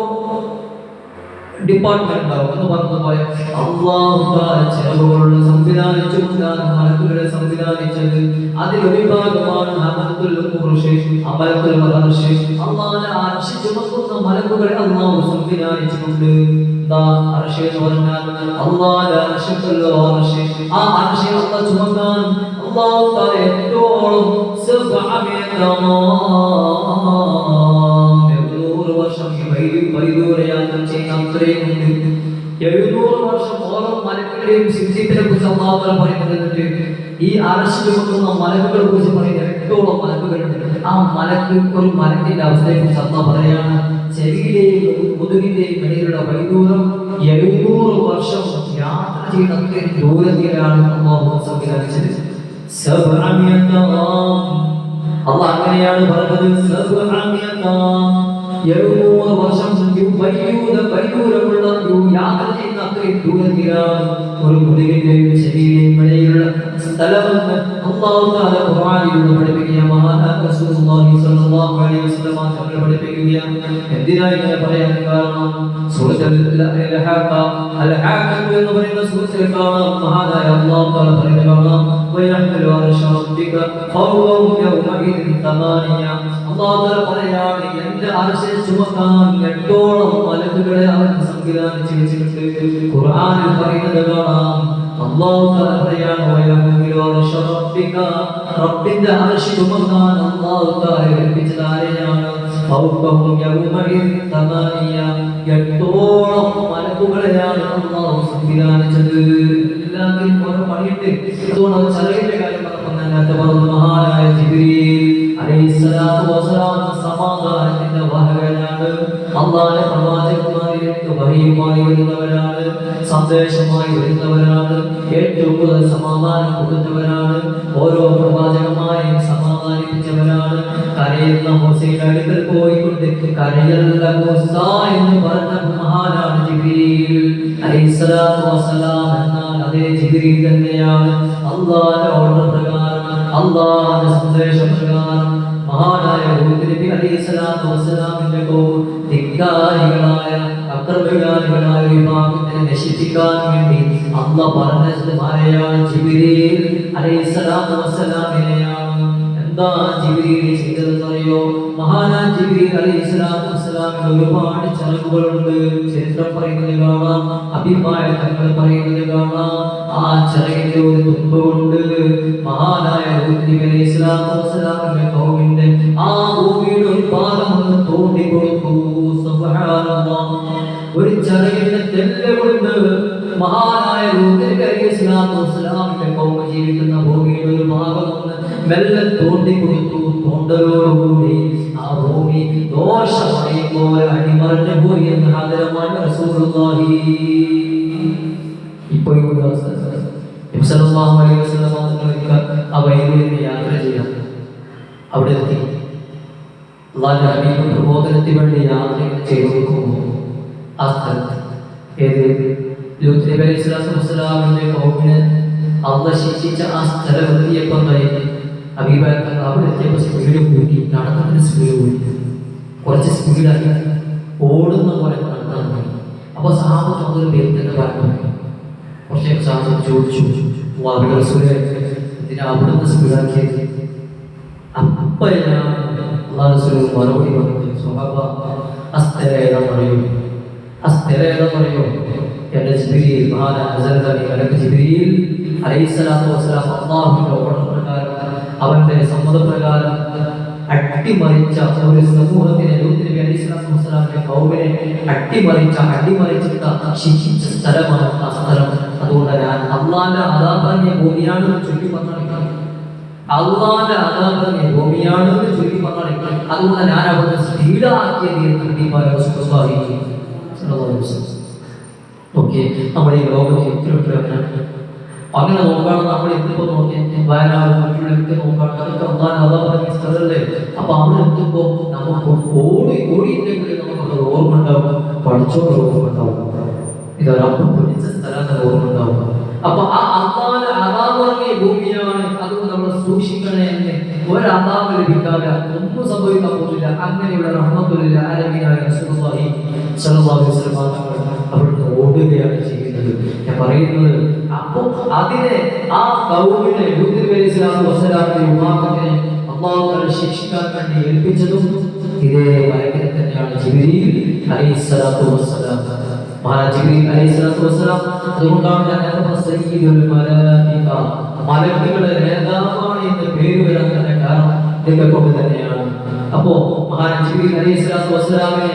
ഡിപ്പാർട്ട്മെന്റ് ഉണ്ടാവും എന്ന് പറഞ്ഞതുപോലെ അല്ലാഹു തആല ചിറകുകളുള്ള സംവിധാനിച്ചുകൊണ്ടാണ് മലക്കുകളെ സംവിധാനിച്ചത്. അതിലൊരു ഭാഗമാണ് ഹമദുൽ ഖുർശി, അമലത്തുൽ അർശ്. അല്ലാഹുവിന്റെ അർശ് ചുമക്കുന്ന മലക്കുകളെ അല്ലാഹു സംവിധാനിച്ചിട്ടുണ്ട്. അർശ് എന്ന് പറഞ്ഞാൽ അല്ലാഹുവിന്റെ അർശുൽ അർശ്. ആ അർശ് അല്ലാഹു ചുമക്കാൻ അല്ലാഹു തആല ഏറ്റവും 700 വർഷം പരിദൂരയാത്ര ചെയ്യുന്ന അത്രയുമുണ്ട്. 700 വർഷം ഓരോ മലക്കുകളെയും സൃഷ്ടിപ്പിനെ കുറിച്ച് അല്ലാഹു തആല പറയുന്നുണ്ട്. ഈ അർശ് ചുമക്കുന്ന മലക്കുകളെ കുറിച്ച് പറയുന്ന 8ഓളം മലക്കുകളുണ്ട്. ആ മലക്ക് ഒരു മലക്കിന്റെ അവസ്ഥയെ കുറിച്ച് അല്ലാഹു പറയാണ്, ചെവിയിലെയും മുതുകിന്റെയും ഇടയിലുള്ള വൈദൂരം 700 വർഷം യാത്ര ചെയ്യുന്ന അത്രയും ദൂരത്തിലാണ് അല്ലാഹു സംവിധാനിച്ചത്. അല്ലാഹു അങ്ങനെയാണ് പറഞ്ഞത്, 700 വർഷം വൈദൂരമുള്ള യാത്ര ചെയ്യുന്ന അത്രയും ദൂരത്തിലാണ് ഒരു മുതുകിന്റെയും ചെവിയിലെയും ഇടയിലുള്ള സ്ഥലമെന്ന് അല്ലാഹു തആല ഖുർആനിലൂടെ പഠിപ്പിക്കുകയാണ്. മഹാനായ റസൂലുള്ളാഹി സ്വല്ലല്ലാഹു അലൈഹി വസല്ലം തങ്ങൾ പഠിപ്പിക്കുകയാണ്. എന്തിനാണ് ഇങ്ങനെ പറയാൻ കാരണം? സൂറത്തുൽ അൽ-ഹാഖ എന്ന് പറയുന്ന സൂറത്തിൽ കാണാം, മഹാനായ അല്ലാഹു തആല പറയുന്നത് കാണാം, വയഹ്മിലു അർശ റബ്ബിക ഫൗഖഹും യൗമഇദിൻ തമാനിയ. അല്ലാഹു തആല പറയാണ്, എന്റെ അർശ് ചുമക്കാൻ 8ഓളം മലക്കുകളെ അവൻ സംവിധാനിച്ചു വെച്ചിട്ടുണ്ട്. ഖുർആനിൽ പറയുന്നത് കാണാം, അല്ലാഹു തആല പറയാണ്, വയഹ്മിലു അർശ റബ്ബിക, റബ്ബിന്റെ അർശ് ചുമക്കാൻ അല്ലാഹു തആല ഏൽപ്പിച്ചത് ആരെയാണ്? ഫൗഖഹും യൗമഇദിൻ തമാനിയ, 8ഓളം മലക്കുകളെയാണ് അല്ലാഹു സംവിധാനിച്ചത്. എല്ലാത്തിനും ഓരോ പണിയുണ്ട്. അതുകൊണ്ട് ചിലരുടെ കാര്യം പറഞ്ഞപ്പോൾ നേരത്തെ പറഞ്ഞു, മഹാനായ ജിബ്രീൽ അലൈഹിസ്സലാത്തു വസ്സലാം സമാധാനത്തിന്റെ വാഹകനാണ്. അല്ലാഹുവിന്റെ പ്രവാചകന്മാരിലേക്ക് വഹിയുമായി വരുന്നവരാണ്, സന്ദേശമായി വരുന്നവരാണ്, ഏറ്റവും കൂടുതൽ സമാധാനം കൊടുത്തവരാണ്, ഓരോ പ്രവാചകന്മാരെയും സമാധാനിപ്പിച്ചവരാണ്. കരയുന്ന മൂസയുടെ അടുക്കൽ പോയിക്കൊണ്ട് കരയല്ല മൂസ എന്ന് പറഞ്ഞ മഹാനാണ് ജിബ്രീൽ അലൈഹിസ്സലാത്തു വസ്സലാം. എന്നാൽ അതേ ജിബ്രീൽ തന്നെയാണ് അല്ലാഹുവിന്റെ ഓർഡർ പ്രകാരം അല്ലാഹുവിന്റെ സന്ദേശപ്രകാരം മഹാനായ ഹൂദ് നബി അലൈഹിസ്സലാത്തു വസ്സലാമിന്റെ ധിക്കാരികളായ അക്രമകാരികളായ വിഭാഗത്തിനെ നശിപ്പിക്കാൻ വേണ്ടി അല്ലാഹ് പറഞ്ഞത് ആരെയാണ്? ജിബ്രീൽ അലൈഹിസ്സലാത്തു വസ്സലാമിനെയാണ്. എന്താ ജിബ്രീൽ ചെയ്തതെന്നറിയോ? മഹാനായ ജിബ്രീൽ അലൈഹിസ്സലാത്തു വസ്സലാമിന് ഒരുപാട് ചിറകുകളുണ്ട്. ചരിത്രം പറയുന്നത് കാണാം, അഭിപ്രായ തങ്ങൾ പറയുന്നത് കാണാം. ആ ചിറകിന്റെ ഒരു തുമ്പ് കൊണ്ട് മഹാനായ ഹൂദ് നബി അലൈഹിസ്സലാത്തു വസ്സലാമിന്റെ ഖൗമിന്റെ ആ ഭൂമിയുടെ ഒരു ഭാഗം ഒന്ന് തോണ്ടി കൊടുത്തു. സുബ്ഹാനല്ലാഹ്. ഒരു ചിറകിന്റെ തെല്ല് കൊണ്ട് മഹാനായ ഹൂദ് നബി അലൈഹിസ്സലാത്തു വസ്സലാമിന്റെ ഖൗം ജീവിക്കുന്ന ഭൂമിയുടെ ഒരു ഭാഗം ഒന്ന് മെല്ലെ തോണ്ടി കൊടുത്തു. തോണ്ടലോടുകൂടി ആ ഭൂമി ദോഷമായി പോലെ അടിമറിഞ്ഞു പോയി എന്ന് ഹദരമായ റസൂലുള്ളാഹി. ഇപ്പോഴും സല്ലല്ലാഹു അലൈഹി വസല്ലം ആ വഴിയിലൂടെ യാത്ര ചെയ്യാം. അവിടെ എത്തി അല്ലാഹുവിന്റെ ഹബീബ് പ്രബോധനത്തിന് വേണ്ടി യാത്ര ചെയ്തു കൊടുക്കുമ്പോൾ ആ സ്ഥലത്ത് ഏത് ലൂത്ത് നബി അലൈഹിസ്സലാത്തു വസ്സലാമിന്റെ ഖൗമിനെ അല്ലാഹ് ശിക്ഷിച്ച ആ സ്ഥലം എത്തിയപ്പോൾ ഹബീബായ അവിടെ എത്തിയപ്പോൾ സ്പീഡ് കൂട്ടി, നടക്കുന്നതിന് സ്പീഡ് കൂട്ടി, കുറച്ച് സ്പീഡായി ഓടുന്ന പോലെ നടത്താൻ പോയി. അപ്പോൾ സഹാബത്ത് അതൊരു പേര് തന്നെ പറഞ്ഞു. കുറച്ചൊക്കെ സഹാബത്ത് ചോദിച്ചു, ഇതിനെ അവിടുന്ന് സ്പീഡാക്കിയത്? അപ്പോൾ ഞാൻ അല്ലാഹു റസൂൽ മറുപടി പറഞ്ഞു, സ്വഹാബ ആ സ്ഥലം ഏതാണെന്ന് അറിയോ? ആ സ്ഥലം ഏതാണെന്ന് അറിയോ? എൻ്റെ ജിബ്രീൽ ജിബ്രീൽ അലൈഹിസ്സലാത്തു വസ്സലാം അല്ലാഹുവിന്റെ ഓർഡർ പ്രകാരം അവന്റെ സമ്മതപ്രകാരം അട്ടിമറിച്ച ഒരു സമൂഹത്തിനെ ലൂത്ത് നബി അലൈഹിസ്സലാത്തു വസ്സലാമിന്റെ ഖൗമിനെ അട്ടിമറിച്ചിട്ട് ശിക്ഷിച്ച സ്ഥലമാണ് ആ സ്ഥലം. അതുകൊണ്ട് ഞാൻ അള്ളാന്റെ അദാബിനെ ഭൂമിയാണെന്ന് ചൊല്ലി പറഞ്ഞിരിക്കണം. അള്ളാന്റെ അദാബിനെ ഭൂമിയാണെന്ന് ചൊല്ലി പറഞ്ഞിരിക്കണം. അതുകൊണ്ട് ഞാൻ അവിടെ സ്പീഡാക്കിയത് ഓക്കെ. നമ്മുടെ ഈ ലോകത്ത് എത്ര അങ്ങനെ നോക്കുകയാണ്. നമ്മൾ എത്തിപ്പോ നോക്കി വയനാട് മറ്റുള്ളവർക്ക് നോക്കുകയാണ്. അതൊക്കെ അള്ളാഹ് സ്ഥലമല്ലേ. അപ്പൊ അവിടെ എത്തുമ്പോ നമുക്ക് ഓടിയില്ലെങ്കിൽ നമുക്ക് ഓർമ്മ ഉണ്ടാവും, പഠിച്ചോണ്ട് ഓർമ്മ ഉണ്ടാവും, ഇതൊരപ്പം പിടിച്ച സ്ഥലത്ത് ഓർമ്മ ഉണ്ടാവും. അപ്പൊ ആ അള്ളാഹ് അദാബിറങ്ങിയ ഭൂമിയാണ്. അതുകൊണ്ട് നമ്മൾ സൂക്ഷിക്കണേ എന്ന് ഒരദാബ് ലഭിക്കാതെ ഒന്നും സംഭവിക്കാൻ പോകുന്നില്ല. അങ്ങനെയുള്ള റഹ്മത്തുൽ ആലമീനായ റസൂലുള്ളാഹി സ്വല്ലല്ലാഹു അലൈഹി വസല്ലം അവിടുന്ന് ഓടുകയാണ് ചെയ്യുന്നത്. ഞാൻ പറയുന്നത് അപ്പോൾ അതിനെ ആ ഖൗമിനെ ലൂത്ത് നബി അലൈഹിസ്സലാത്തു വസ്സലാമിന്റെ വിഭാഗത്തിനെ അല്ലാഹു ശിക്ഷിക്കാൻ വേണ്ടി ഏൽപ്പിച്ചതും ഇതേ മലക്കിനെ തന്നെയാണ്, ജിബ്രീൽ അലൈഹിസ്സലാത്തു വസ്സലാം. മഹാനായ ജിബ്രീൽ അലൈഹിസ്സലാത്തു വസ്സലാം അതുകൊണ്ടാണ് ഞാൻ സയ്യിദുൽ മലായിക, മലക്കുകളുടെ നേതാവാണ് എന്ന് പേര് വരാൻ തന്നെ കാരണം ഇതൊക്കെ കൊണ്ട് തന്നെയാണ്. അപ്പോ മഹാനായ ജിബ്രീൽ അലൈഹിസ്സലാത്തു വസ്സലാമിനെ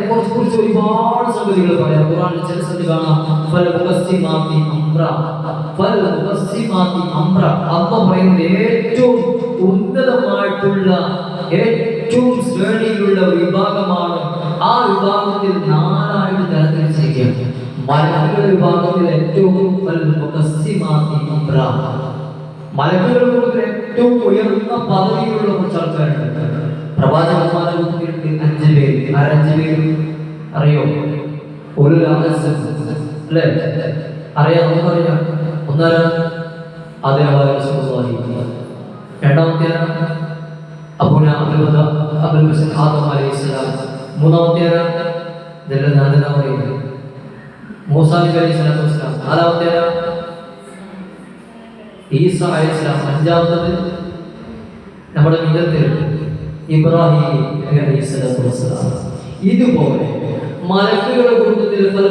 കുറിച്ച് ഒരുപാട് സംഗതികൾ പറയാം. ഖുർആനിൽ ചില സംഗതി കാണാം. അല്ലാഹു പറയുന്നത് ഏറ്റവും ഉന്നതമായിട്ടുള്ള ഏറ്റവും ശ്രേണിയിലുള്ള വിഭാഗമാണ്. ആ വിഭാഗത്തിൽ 4 തരംതിരിച്ചിരിക്കുകയാണ്. മലക്കുകളുടെ വിഭാഗത്തിൽ ഏറ്റവും മലക്കുകൾ ഏറ്റവും ഉയർന്ന പദവിയിലുള്ള കുറച്ച് ആൾക്കാരുണ്ട്. പ്രവാചകന്മാരുടെ കൂട്ടത്തിലുണ്ട് 5 പേര്. ആ 5 പേര് അറിയോ? ഒരു അല്ലേ അറിയാം, നമുക്കറിയാം. ഒന്നാരാ? രണ്ടാമത്തെ ആദം അലൈഹിസ്സലാം. മൂന്നാമത്തെ മൂസാ നബി അലൈഹിസ്സലാത്തു വസ്സലാം. നാലാമത്തെ ഈസ അലൈഹിസ്സലാം. അഞ്ചാമത്തത് നമ്മുടെ മില്ലത്തിൽ ഇബ്രാഹിം നബി അലൈഹിസ്സലാത്തു വസ്സലാം. ഇതുപോലെ മലക്കുകളുടെ കൂട്ടത്തിൽ അല്ലാഹു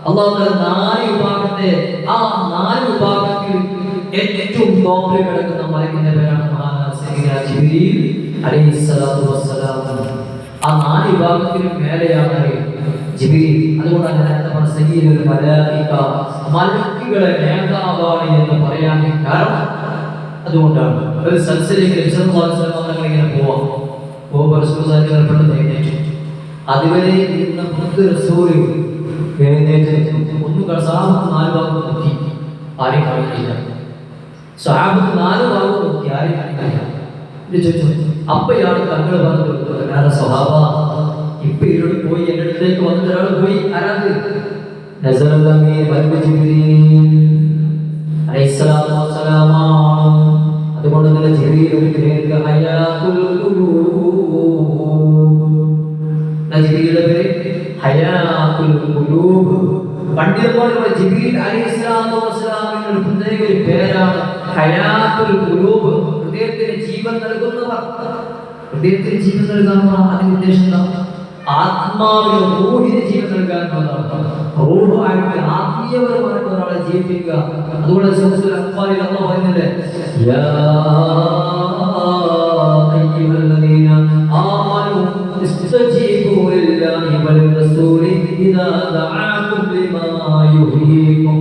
4 വിഭാഗത്തെ ആ 4 വിഭാഗത്തിൽ ഏറ്റവും ടോപ്പിൽ കിടക്കുന്ന മലക്കിന്റെ പേരാണ് മഹാനായ സയ്യിദുനാ ജിബ്രീൽ അലൈഹിസ്സലാത്തു വസ്സലാം. ആ 4 വിഭാഗത്തിനും മേലെയാണ് ജിബ്രീൽ. അതുകൊണ്ടാണ് നേരത്തെ സയ്യിദുൽ മലായിക, മലക്കുകളുടെ നേതാവാണ് എന്ന് പറയാൻ കാരണം അതുകൊണ്ടാണ്. ഒരു സൽസലിക്ക് ഇങ്ങനെ പോവാം. അതുവരെ ഒന്ന് സഹാബത്ത് 4 ഭാഗം നോക്കി ആരെയും കാണിക്കില്ല. സഹാബത്ത് 4 ഭാഗം നോക്കി ആരെയും കാണിക്കില്ല. അപ്പൊ ഇയാൾ തങ്ങൾ പറഞ്ഞു, സ്വഭാവ ഇപ്പൊ ഇവരോട് പോയി എന്റെ അടുത്തേക്ക് വന്നിട്ട് ഒരാൾ പോയി ആരാത് അലൈഹിസ്സലാത്തു വസ്സലാമാണ്. അതുകൊണ്ട് തന്നെ ജിബ്രീൽ ഒരു ഹയാത്തുൽ ജിബ്രീലിന്റെ പേര് ഹയാത്തുൽ ഖുലൂബ്. പണ്ഡിതന്മാർ ജിബ്രീൽ അലൈഹിസ്സലാത്തു വസ്സലാമിന്റെ ഒരു പ്രത്യേക ഒരു പേരാണ് ഹയാത്തുൽ ഖുലൂബ്. ഹൃദയത്തിന് ജീവൻ നൽകുന്നവർ. ഹൃദയത്തിന് ജീവൻ നൽകാൻ അതിന്റെ ഉദ്ദേശം എന്താ? ആത്മാവിന് റൂഹിന് ജീവൻ നൽകാനുള്ളതാണ്. റൂഹായിട്ട് ആത്മീയപരമായിട്ട് ഒരാളെ ജീവിപ്പിക്കുക. അതുകൊണ്ട് സൂറത്തുൽ അൻഫാലിൽ അല്ലാഹു പറയുന്നില്ലേ, യാ അയ്യുഹല്ലദീന ആമനൂ ഇസ്തജീബൂ ലില്ലാഹി വൽ റസൂലി ഇദാ ദഅാകും ലിമാ യുഹീകും.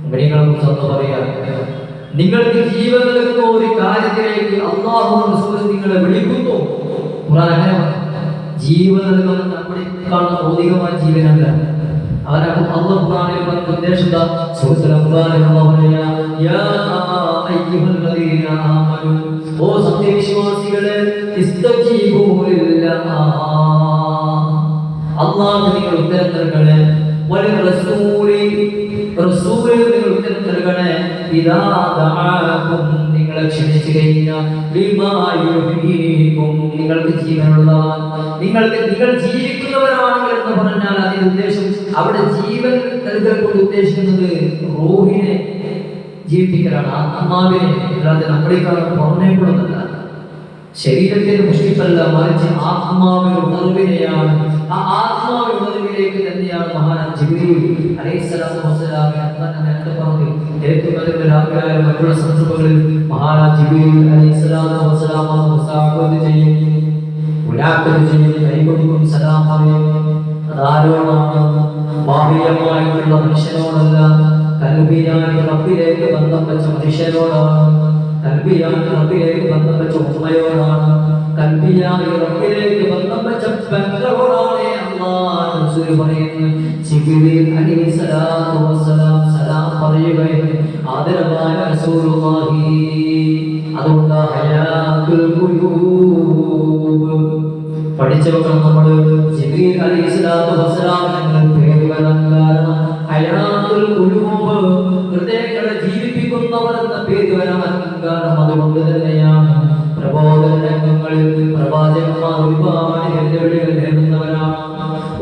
മുഅ്മിനീങ്ങളെ പറയാ, നിങ്ങൾക്ക് ജീവൻ നൽകുന്ന ഒരു കാര്യത്തിലേക്ക് അല്ലാഹുവും റസൂലും നിങ്ങളെ വിളിക്കുന്നു. ഖുർആൻ അങ്ങനെ ജീവൻ നൽകുന്നത് നമ്മുടെ കാണുന്ന ഭൗതികമായ ജീവനല്ല. അവരാണ് അല്ലാഹു ഖുർആനിൽ പറഞ്ഞ ഉദ്ദേശം എന്താ? സൂറത്തുൽ അൻഫാലിൽ അല്ലാഹു പറയാ, യാ അയ്യുഹല്ലദീന ആമനൂ, ഓ സത്യവിശ്വാസികളെ, ഇസ്തജീബൂ ലില്ലാഹ്, അല്ലാഹുവിന് നിങ്ങൾ ഉത്തരം നൽകണേ, വൽ റസൂലി, റസൂലിന് നിങ്ങൾ ഉത്തരം നൽകണേ, ഇദാ ദഅാകും, നിങ്ങളെ ക്ഷണിച്ചു കഴിഞ്ഞാൽ, ലിമാ യുഹീകും, നിങ്ങൾക്ക് ജീവനുള്ള, നിങ്ങൾ ജീവിക്കുന്നവരാണെങ്കിൽ എന്ന് പറഞ്ഞാൽ അതിന്റെ ഉദ്ദേശം അവിടെ ജീവൻ നൽകൽ കൊണ്ട് ഉദ്ദേശിക്കുന്നത് റൂഹിനെ ജീവിപ്പിക്കലാണ്, ആത്മാവിനെ. അല്ലാതെ നമ്മളെക്കാളും പുറമേക്കുള്ളതല്ല, ശരീരത്തിന്റെ മുഷ്ടിപ്പല്ല, മറിച്ച് ആത്മാവിന്റെ ഉണർവിനെയാണ്. ആ ആത്മാവിന്റെ ഉണർവിലേക്ക് തന്നെയാണ് മഹാനായ ജിബ്രീൽ അലൈഹിസ്സലാത്തു വസ്സലാമിനെ നേരത്തെ പറഞ്ഞു. ഏറ്റവും വലിയ രാവിലെ മറ്റുള്ള സന്ദർഭങ്ങളിൽ മഹാനായ ജിബ്രീൽ അലൈഹിസ്സലാത്തു വസ്സലാം മുസാഫത്ത് ചെയ്യും, മുലാഖത്ത് ചെയ്യും, കൈകൊടുക്കും, സലാം പറയും. അതാരോടാണ്? ബാഹ്യമായിട്ടുള്ള മനുഷ്യനോടല്ല, കൽബിയായ റബ്ബിലേക്ക് ബന്ധം വെച്ച മനുഷ്യനോടാണ്, കൽബിയായ റബ്ബിലേക്ക് ബന്ധം വെച്ച ഉമ്മയോടാണ്, കൽബിയായ റബ്ബിലേക്ക് ബന്ധം വെച്ച പെങ്ങളോടാണ് അല്ലാഹു റസൂൽ പറയുന്നു. ജിബ്രീൽ അലൈഹിസ്സലാത്തു വസ്സലാം സലാം പറയുകയാണ് ആദരവായ റസൂലുള്ളാഹി. അതുകൊണ്ട് ഹയാത്തുൽ ഖുലൂബ് പഠിച്ചവർ നമ്മൾ ജിബ്രീൽ അലൈഹിസ്സലാത്തു വസ്സലാമിന്റെ പേര് വരാൻ കാരണം ഹയാത്തുൽ ഖുലൂബ്, ഹൃദയങ്ങളെ ജീവിപ്പിക്കുന്നവർ എന്ന പേര് വരാൻ കാരണം അതുകൊണ്ട് തന്നെയാണ്. പ്രബോധന രംഗങ്ങളിൽ പ്രവാചകന്മാർ ഒരുപാട് വെല്ലുവിളികൾ നേരിടുന്നവരാണ്,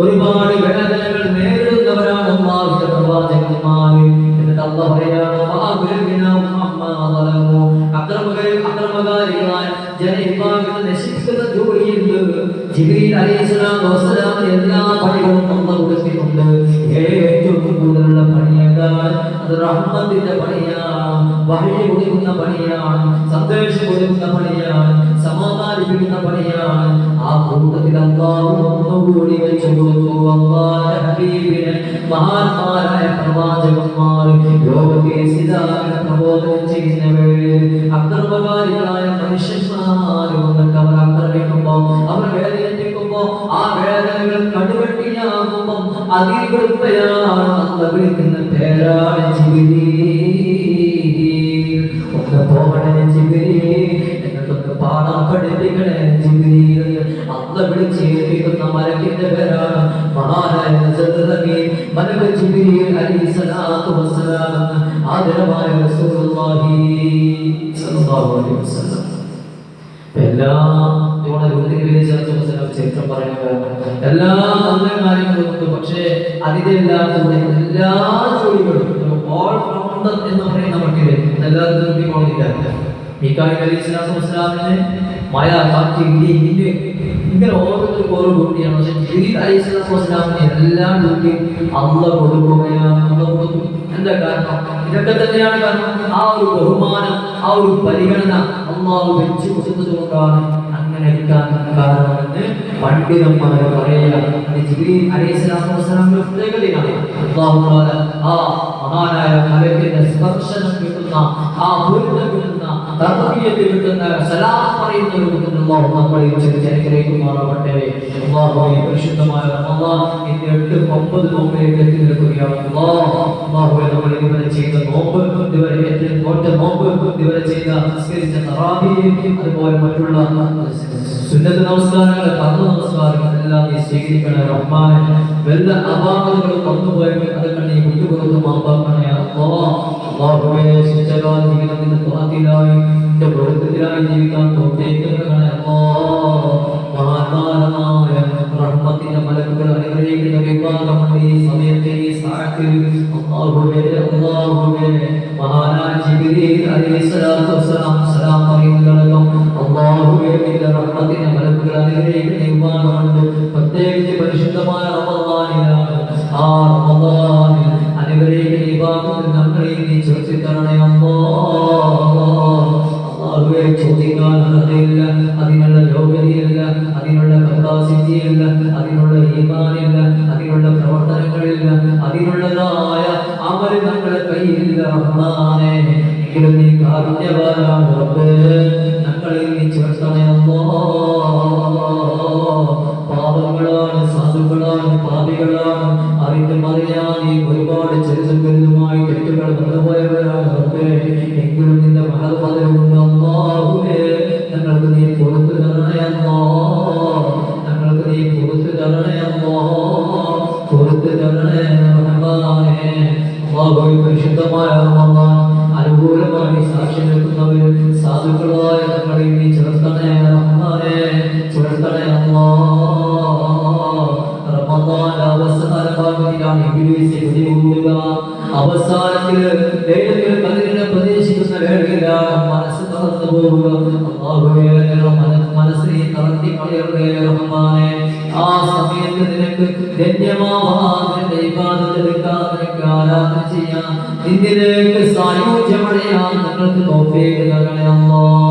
ഒരുപാട് വേദനകൾ നേരിടുന്നവരാണ് അല്ലാഹുവിന്റെ പ്രവാചകന്മാർ. എന്നിട്ട് അല്ലാഹു പറയാണ്, അക്രമകാരികളായ ജനവിഭാഗത്തെ നശിപ്പിക്കുന്ന ജോലിയുണ്ട്. ജിബ്രീൽ അലൈഹിസ്സലാത്തു വസ്സലാമിന് എല്ലാ പണികളും അല്ലാഹു കൊടുത്തിട്ടുണ്ട്. ഏറ്റവും കൂടുതലുള്ള പണി ഏതാണ്? അത് റഹ്മത്തിന്റെ പണിയാണ്, വഹി കൊടുക്കുന്ന പണിയാണ്, സന്ദേശം കൊടുക്കുന്ന പണിയാണ്, സമാധാനിപ്പിക്കുന്ന പണിയാണ്. ആ കൂട്ടത്തിൽ അല്ലാഹു ഒന്നുകൂടി വെച്ചു കൊടുത്തു അല്ലാഹുവിന്റെ ഹബീബിനെ, മഹാന്മാരായ പ്രവാചകന്മാർ, ലോകത്തെ ഇസ്ലാമിനെ പ്രബോധനം ചെയ്യുന്നവര്, അക്രമകാരികളായ മനുഷ്യന്മാർ വന്നിട്ട് അവർ ആക്രമിക്കുമ്പോൾ, അവർ വേദനിപ്പിക്കുമ്പോൾ, ആ വേദനകൾ കടുകട്ടിയാകുമ്പോൾ അതിൽ കൊടുക്കുകയാണ് അല്ലാഹു വിളിക്കുന്ന പേരാണ് ജിബ്രീൽ. ഒന്ന് പോകണേ ജിബ്രീൽ, എന്നിട്ടൊന്ന് പാഠം പഠിപ്പിക്കണേ ജിബ്രീൽ. അല്ലാഹു വിളിച്ചേൽപ്പിക്കുന്ന മലക്കിന്റെ പേരാണ് മഹാനായ മലക്ക് ജിബ്രീൽ അലൈഹിസ്സലാത്തു വസ്സലാം. ആദരവായ റസൂലുള്ളാഹി സ്വല്ലല്ലാഹു അലൈഹി വസല്ലം. എല്ലാ ചരിത്രം പറയുന്നത് എല്ലാ നല്ല കാര്യങ്ങളുണ്ട്, പക്ഷേ അതിന്റെ എല്ലാ ജോലികളും ഓൾ റൗണ്ടർ എന്ന് പറയുന്ന മട്ടില് എല്ലാവരും കിട്ടിക്കൊള്ളില്ല. മീകായിൽ അലൈഹിസ്സലാത്തു വസ്സലാമിനെ മഴ, കാറ്റ്, ഇടി ഇങ്ങനെ ഓരോരുത്തർക്കും ഓരോ ഡ്യൂട്ടിയാണ്. പക്ഷെ ജിബ്രീൽ അലൈഹിസ്സലാത്തു വസ്സലാമിനെ എല്ലാ ഡ്യൂട്ടിയും അല്ലാഹു കൊടുക്കുകയാണ്. അല്ലാഹു കൊടുത്തു. എന്താ കാരണം? ഇതൊക്കെ തന്നെയാണ് കാരണം. ആ ഒരു ബഹുമാനം, ആ ഒരു പരിഗണന അല്ലാഹു വെച്ച് കൊടുത്തതുകൊണ്ടാണ് അങ്ങനെ എടുക്കാൻ കാരണമെന്ന് പണ്ഡിതന്മാർ പറയുക. ജിബ്രീൽ അലൈഹിസ്സലാത്തു വസ്സലാമിന്റെ പ്രത്യേകതയാണ് അല്ലാഹു തആല ആ മഹാനായ മലക്കിന്റെ സ്പർശനം കിട്ടുന്ന, ആ പൊരുത്തം കിട്ടുന്ന, തർബിയത്ത് കിട്ടുന്ന, സലാം പറയുന്ന രൂപത്തിൽ അല്ലാഹു നമ്മളെ അനുഗ്രഹിക്കുമാറാവട്ടെ. അല്ലാഹുവേ, പരിശുദ്ധമായ റമളാൻ ഇന്ന് 8-9 നോമ്പിലേക്ക് എത്തി നിൽക്കുകയാണ്. അല്ലാഹുവേ, നമ്മൾ ഇതുവരെ ചെയ്ത നോമ്പ്, ഇതുവരെ നോറ്റ നോമ്പ്, ഇതുവരെ ചെയ്ത നിസ്കരിച്ച തറാവീഹ്, അതുപോലെ മറ്റുള്ള സുന്നത്ത് നമസ്കാരങ്ങൾ, ഫർദ് നമസ്കാരങ്ങൾ എല്ലാം നീ സ്വീകരിക്കണേ റഹ്മാനെ. വല്ല അപാകതകളും വന്നുപോയെങ്കിൽ അതൊക്കെ നീ വിട്ടുകൊടുത്ത് മാപ്പാക്കണേ അല്ലാഹ്. അല്ലാഹുവേ ശിക്ഷകാല ജീവിതത്തിന്റെ ത്വാത്തിലായി നിന്റെ പൊരുത്തത്തിലായി ജീവിക്കാൻ തൗഫീഖ് നൽകണേ അല്ലാഹ്. മഹാന്മാരായ റഹ്മത്തിന്റെ മലക്കുകൾ അനുഗ്രഹിക്കുന്ന വിഭാഗമുണ്ട് ഈ സമയത്ത് ഈ സാഅത്തിൽ. അല്ലാഹുവേ മഹാനായ ജിബ്രീൽ അലൈഹിസ്സലാത്തു വസ്സലാം സലാം പറയുന്നതടക്കം അല്ലാഹുവേ നിന്റെ റഹ്മത്തിന്റെ മലക്കുകൾ അനുഗ്രഹിക്കുന്ന വിഭാഗമുണ്ട്. പ്രത്യേകിച്ച് പരിശുദ്ധമായ റമദാനിലാണ്. ആ റമദാനിൽ അനുഗ്രഹിക്കുന്ന വിഭാഗത്തിൽ നമ്മളെ നീ ചേർത്തി തരണേ അല്ലാഹുവേ. ചോദിക്കാൻ അറിയില്ല, അതിനുള്ള യോഗ്യതയില്ല, അതിനുള്ള കപ്പാസിറ്റിയില്ല, അതിനുള്ള ഈമാനില്ല, അതിനുള്ള പ്രവർത്തനങ്ങളില്ല, അതിനുള്ളതായ അമൽ നമ്മുടെ കയ്യിലില്ല റഹ്മാനേ. എങ്കിലും നീ കാരുണ്യവാനാണ് റബ്ബേ, ഞങ്ങളെ നീ ചേർത്തണേ പാപങ്ങളാണ്, സാധുക്കളാണ്, പാപികളാണ്, അറിഞ്ഞും അറിയാതെ ഒരുപാട് ചെറുതുമായി തെറ്റുകൾ വന്നുപോയവരാണ് റബ്ബേ. എങ്കിലും നിന്റെ മഹത്വമുണ്ട് അല്ലാഹുവേ, ഞങ്ങൾക്ക് നീ പുറത്തു തരണേ അല്ലാഹ്, ഞങ്ങൾക്ക് നീ പുറത്തു തരണേ അല്ലാഹ്, പുറത്തു തരണേ റഹ്മാനേ. അല്ലാഹുവേ പരിശുദ്ധമായ റമദാൻ അനുകൂലമായി സാക്ഷി നിൽക്കുന്നവർ സാധുക്കളായ ഞങ്ങളെ നീ ചേർത്തണേ റഹ്മാനേ, ചേർത്തണേ അല്ലാഹ്. റമദാൻ അവസാന ഭാഗത്തിലാണ് ഇബ്ലീസ് പിടികൂടുക. അവസാനത്തിൽ ദൈവത്തിൽ കതിരിനെ പ്രതീക്ഷിക്കുന്ന വേളയിലാണ് മനസ്സ് തളർന്നു പോവുക. അല്ലാഹുവേ മനസ്സിനെ തളർത്തി കളയണേ റഹ്മാനേ. ആ സമയത്ത് നിനക്ക് ധന്യമാവാൻ, നിന്റെ ഇബാദത്ത് എടുക്കാൻ, നിനക്ക് ആരാധന ചെയ്യാൻ, നിന്നിലേക്ക് സായുജ്യമടയാൻ ഞങ്ങൾക്ക് തൗഫീഖ് നൽകണേ അല്ലാഹ്.